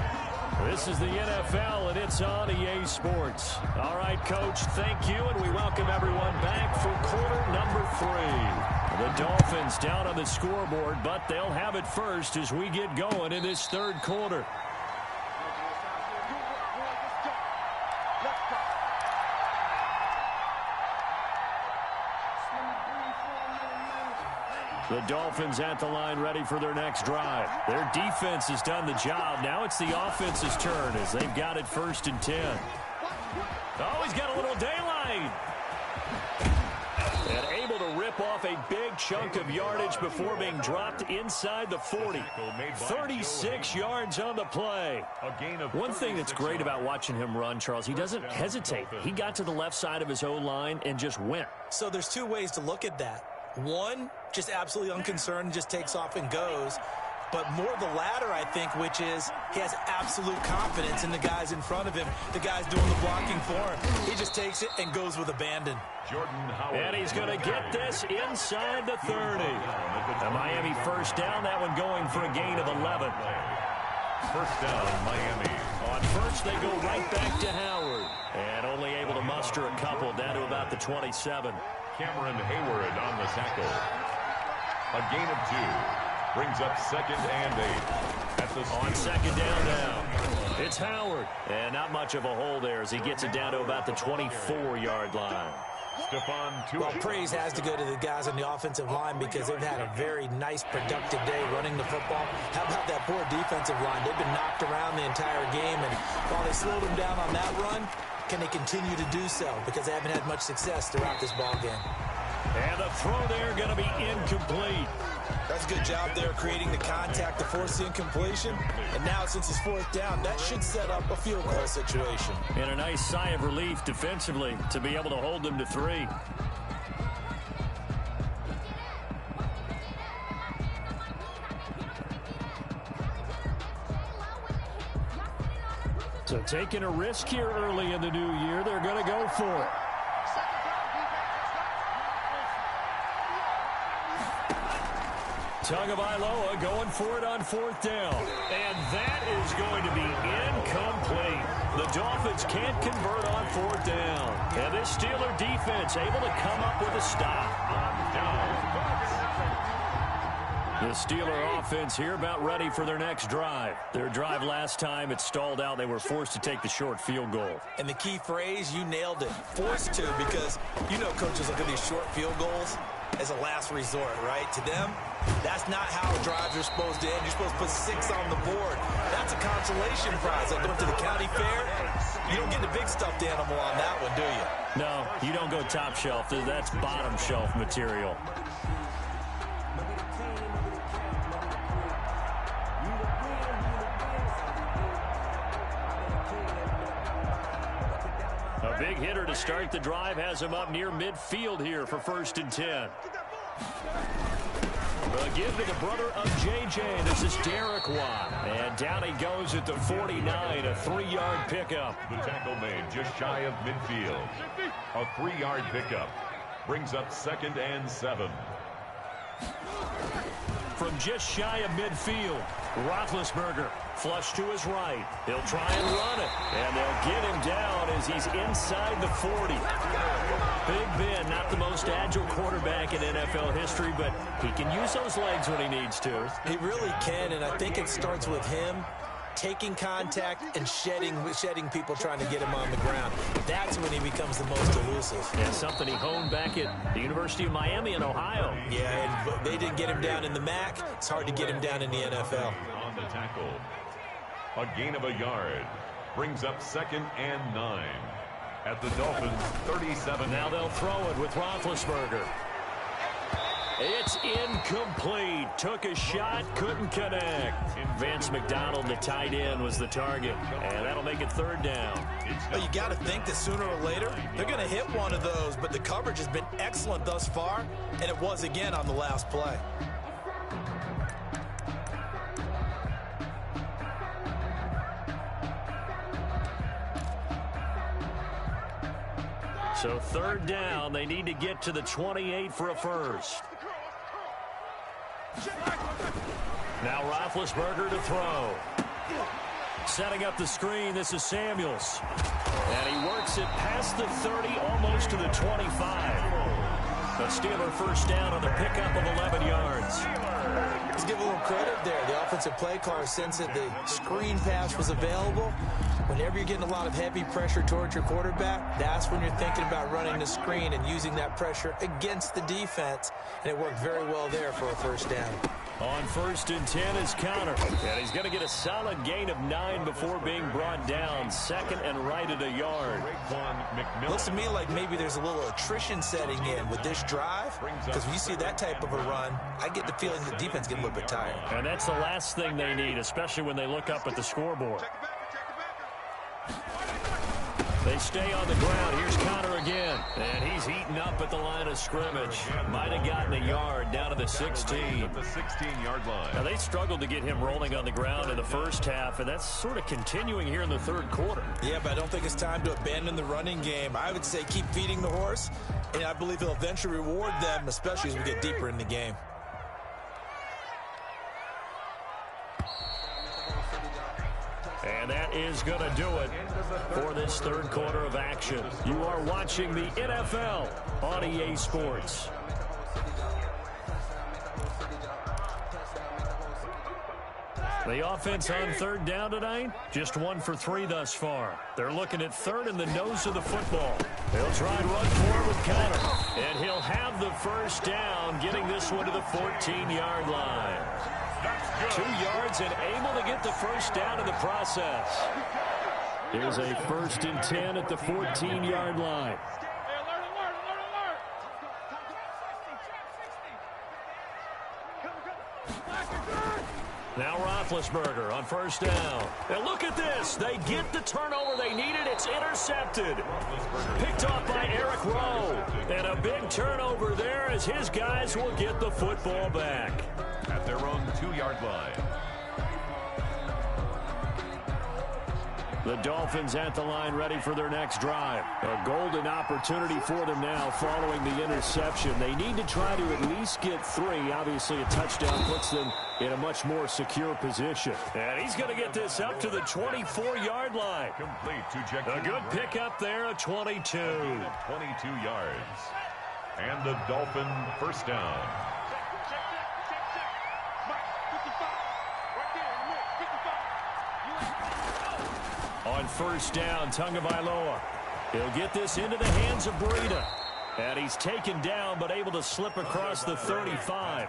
This is the NFL, and it's on EA Sports. All right, Coach, thank you, and we welcome everyone back for quarter number 3. The Dolphins down on the scoreboard, but they'll have it first as we get going in this 3rd quarter. The Dolphins at the line, ready for their next drive. Their defense has done the job. Now it's the offense's turn as they've got it 1st and 10. Oh, he's got a little daylight. And able to rip off a big chunk of yardage before being dropped inside the 40. 36 yards on the play. One thing that's great about watching him run, Charles, he doesn't hesitate. He got to the left side of his O-line and just went. So there's 2 ways to look at that. One, just absolutely unconcerned, just takes off and goes. But more the latter, I think, which is he has absolute confidence in the guys in front of him, the guys doing the blocking for him. He just takes it and goes with abandon. And he's going to get this inside the 30. The Miami 1st down, that one going for a gain of 11. 1st down, Miami. On 1st, they go right back to Howard. And only able to muster a couple down to about the 27. Cameron Hayward on the tackle. A gain of 2. Brings up 2nd and 8. At the on 2nd down now. It's Howard. And not much of a hole there as he gets it down to about the 24-yard line. Well, praise has to go to the guys on the offensive line because they've had a very nice, productive day running the football. How about that poor defensive line? They've been knocked around the entire game, and while they slowed them down on that run, can they continue to do so? Because they haven't had much success throughout this ball game. And the throw there going to be incomplete. That's a good job there creating the contact to force the incompletion. And now, since it's 4th down, that should set up a field goal situation. And a nice sigh of relief defensively to be able to hold them to 3. So taking a risk here early in the new year, they're going to go for it. Tagovailoa going for it on 4th down. And that is going to be incomplete. The Dolphins can't convert on 4th down. And this Steeler defense able to come up with a stop. The Steeler offense here about ready for their next drive. Their drive last time, it stalled out. They were forced to take the short field goal. And the key phrase, you nailed it. Forced to, because you know coaches look at these short field goals as a last resort, right? To them, that's not how drives are supposed to end. You're supposed to put 6 on the board. That's a consolation prize. Like going to the county fair, you don't get the big stuffed animal on that one, do you? No, you don't go top shelf. That's bottom shelf material. A big hitter to start the drive has him up near midfield here for 1st and 10. A give to the brother of J.J. This is Derek Watt. And down he goes at the 49, a 3-yard pickup. The tackle made just shy of midfield. A 3-yard pickup. Brings up 2nd and 7. From just shy of midfield, Roethlisberger flush to his right. He'll try and run it, and they'll get him down as he's inside the 40. Big Ben, not the most agile quarterback in NFL history, but he can use those legs when he needs to. He really can, and I think it starts with him taking contact and shedding people trying to get him on the ground. That's when he becomes the most elusive. Yeah, something he honed back at the University of Miami in Ohio. Yeah, and they didn't get him down in the MAC. It's hard to get him down in the NFL. On the tackle. A gain of a yard. Brings up 2nd and 9. At the Dolphins' 37. Now they'll throw it with Roethlisberger. It's incomplete. Took a shot, couldn't connect. Vance McDonald, the tight end, was the target. And that'll make it 3rd down. Well, you got to think that sooner or later, they're going to hit one of those. But the coverage has been excellent thus far, and it was again on the last play. So 3rd down, they need to get to the 28 for a first. Now Roethlisberger to throw. Setting up the screen, this is Samuels. And he works it past the 30, almost to the 25. The Steeler 1st down on the pickup of 11 yards. Let's give a little credit there. The offensive play caller sensed that the screen pass was available. Whenever you're getting a lot of heavy pressure towards your quarterback, that's when you're thinking about running the screen and using that pressure against the defense. And it worked very well there for a 1st down. On 1st and 10 is Connor. And he's going to get a solid gain of 9 before being brought down. 2nd and right at a yard. Looks to me like maybe there's a little attrition setting in with this drive. Because when you see that type of a run, I get the feeling the defense get a little bit tired. And that's the last thing they need, especially when they look up at the scoreboard. They stay on the ground. Here's Connor again. And he's heating up at the line of scrimmage. Might have gotten a yard down to the 16. The 16-yard line. Now, they struggled to get him rolling on the ground in the 1st half, and that's sort of continuing here in the 3rd quarter. Yeah, but I don't think it's time to abandon the running game. I would say keep feeding the horse, and I believe he'll eventually reward them, especially as we get deeper in the game. And that is going to do it for this 3rd quarter of action. You are watching the NFL on EA Sports. The offense on third down tonight, just 1 for 3 thus far. They're looking at third in the nose of the football. They'll try and run forward with Connor. And he'll have the first down, getting this one to the 14-yard line. 2 yards and able to get the first down in the process. Here's a 1st and 10 at the 14-yard line. Now Roethlisberger on first down. And look at this. They get the turnover they needed. It's intercepted. Picked off by Eric Rowe. And a big turnover there as his guys will get the football back. At their own 2-yard line. The Dolphins at the line ready for their next drive. A golden opportunity for them now following the interception. They need to try to at least get 3. Obviously, a touchdown puts them in a much more secure position. And he's going to get this up to the 24-yard line. Complete to Jack. A good pickup there, a 22. 22 yards. And the Dolphin first down. On first down, Tagovailoa. He'll get this into the hands of Breida. And he's taken down, but able to slip across the 35.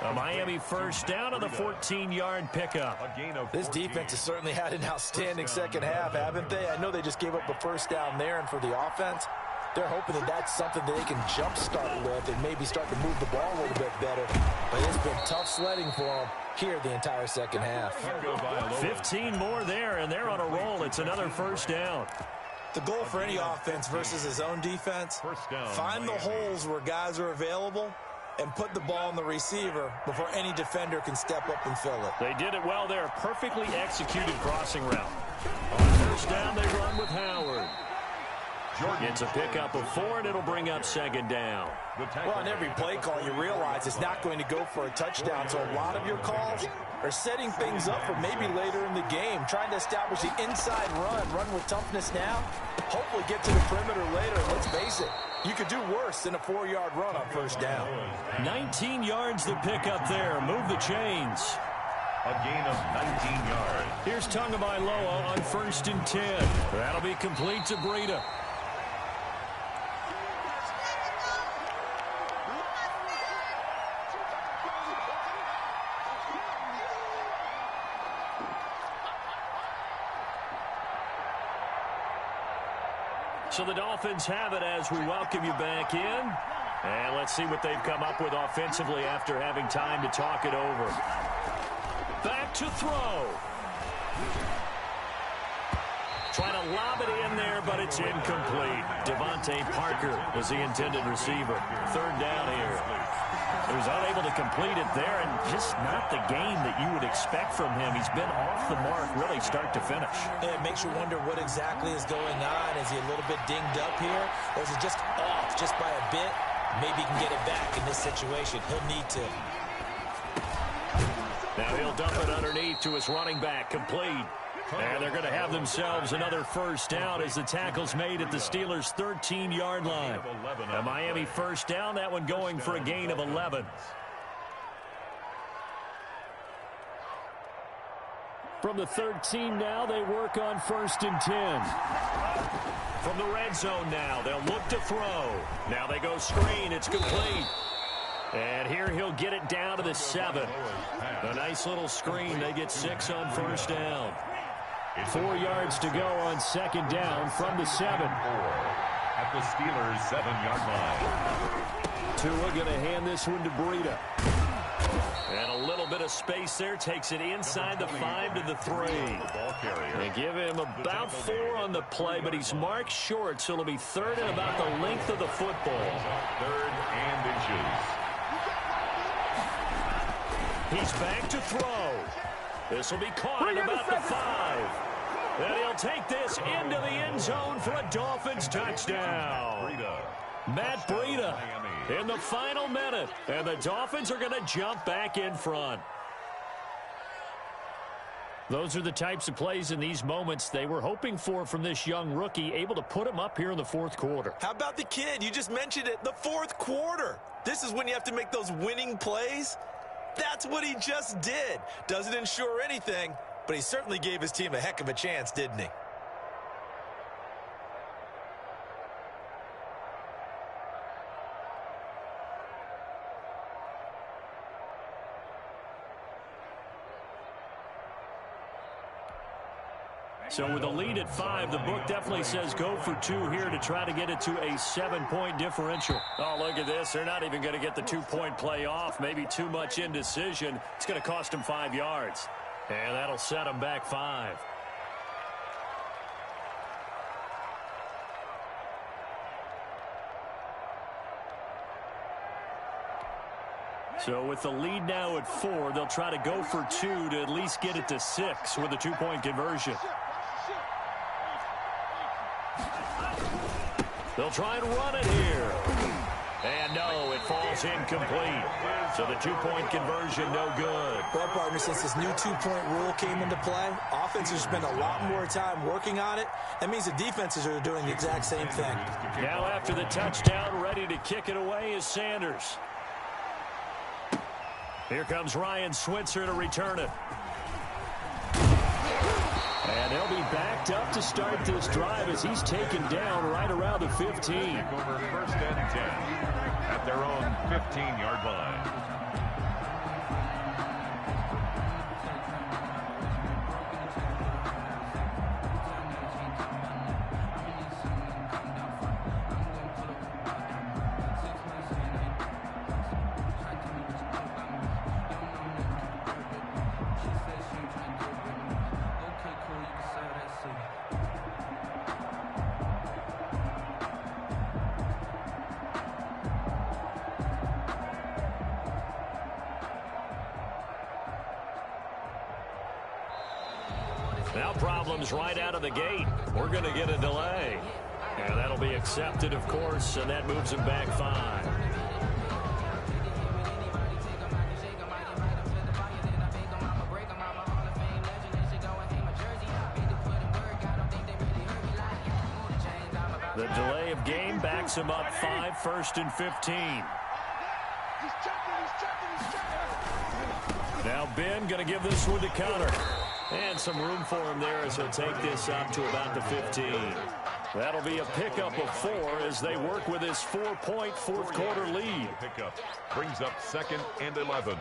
A Miami first down on the 14-yard pickup. This defense has certainly had an outstanding second half, haven't they? I know they just gave up a first down there, and for the offense, they're hoping that that's something that they can jumpstart with and maybe start to move the ball a little bit better. But it's been tough sledding for them here the entire second half. 15 more there, and they're on a roll. It's another first down. The goal for any offense versus his own defense, find the holes where guys are available and put the ball on the receiver before any defender can step up and fill it. They did it well there. Perfectly executed crossing route. On first down, they run with Howard. It's a pickup of 4, and it'll bring up second down. Well, on every play call, you realize it's not going to go for a touchdown, so a lot of your calls are setting things up for maybe later in the game, trying to establish the inside run with toughness now, hopefully get to the perimeter later. And let's face it, you could do worse than a 4-yard run on first down. 19 yards the pickup there. Move the chains. A gain of 19 yards. Here's Tagovailoa on 1st and 10. That'll be complete to Breida. So the Dolphins have it as we welcome you back in. And let's see what they've come up with offensively after having time to talk it over. Back to throw. Trying to lob it in there, but it's incomplete. Devontae Parker was the intended receiver. Third down here. He was unable to complete it there, and just not the game that you would expect from him. He's been off the mark really start to finish. It makes you wonder what exactly is going on. Is he a little bit dinged up here, or is it just off just by a bit? Maybe he can get it back in this situation. He'll need to. Now he'll dump it underneath to his running back, complete. And they're going to have themselves another first down as the tackle's made at the Steelers' 13-yard line. A Miami first down, that one going for a gain of 11. From the 13 now, they work on 1st and 10. From the red zone now, they'll look to throw. Now they go screen, it's complete. And here he'll get it down to the 7. A nice little screen, they get 6 on first down. 4 yards to go on second down from the 7. At the Steelers' 7-yard line. Tua going to hand this one to Breida. And a little bit of space there. Takes it inside the 5 to the 3. They give him about 4 on the play, but he's marked short, so it'll be 3rd and about the length of the football. 3rd and inches. He's back to throw. This will be caught at about the 5. And he'll take this into the end zone for a Dolphins touchdown. Matt Breida in the final minute. And the Dolphins are going to jump back in front. Those are the types of plays in these moments they were hoping for from this young rookie, able to put him up here in the 4th quarter. How about the kid? You just mentioned it, the 4th quarter. This is when you have to make those winning plays. That's what he just did. Doesn't ensure anything, but he certainly gave his team a heck of a chance, didn't he? So with a lead at 5, the book definitely says go for 2 here to try to get it to a 7-point differential. Oh, look at this. They're not even going to get the 2-point play off. Maybe too much indecision. It's going to cost them 5 yards. And that'll set them back 5. So with the lead now at 4, they'll try to go for 2 to at least get it to 6 with a 2-point conversion. They'll try and run it here. And no, it falls incomplete. So the 2-point conversion, no good. Well, partner, since this new 2-point rule came into play, offenses spend a lot more time working on it. That means the defenses are doing the exact same thing. Now after the touchdown, ready to kick it away is Sanders. Here comes Ryan Switzer to return it. And they'll be backed up to start this drive as he's taken down right around the 15. Over 1st and 10 at their own 15-yard line. Now problems right out of the gate. We're going to get a delay. And that'll be accepted, of course, and that moves them back 5. The delay of game backs him up 5, 1st and 15. Now Ben going to give this one to counter. And some room for him there as he'll take this up to about the 15. That'll be a pickup of 4 as they work with his 4-point fourth-quarter lead. Pickup brings up 2nd and 11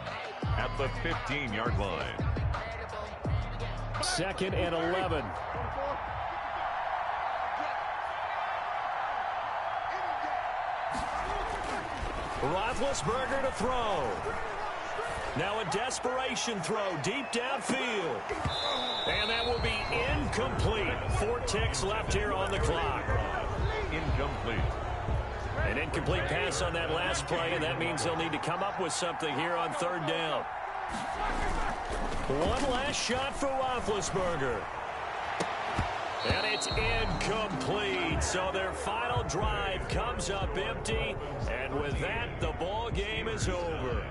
at the 15-yard line. 2nd and 11. Roethlisberger to throw. Now a desperation throw deep downfield. And that will be incomplete. 4 ticks left here on the clock. Incomplete. An incomplete pass on that last play, and that means they'll need to come up with something here on 3rd down. One last shot for Roethlisberger. And it's incomplete. So their final drive comes up empty. And with that, the ball game is over.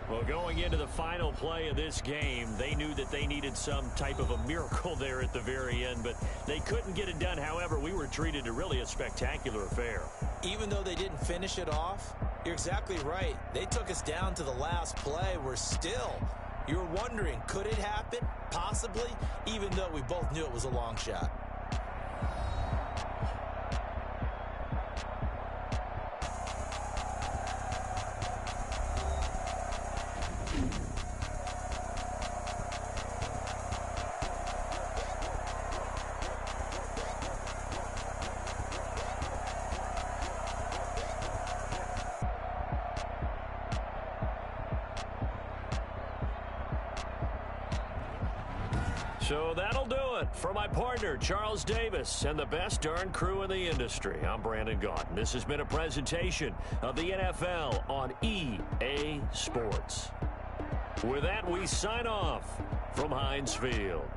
Well, going into the final play of this game, they knew that they needed some type of a miracle there at the very end, but they couldn't get it done. However, we were treated to really a spectacular affair. Even though they didn't finish it off, you're exactly right. They took us down to the last play. We're still, you're wondering, could it happen? Possibly, even though we both knew it was a long shot. So that'll do it for my partner, Charles Davis, and the best darn crew in the industry. I'm Brandon Gaudin. This has been a presentation of the NFL on EA Sports. With that, we sign off from Heinz Field.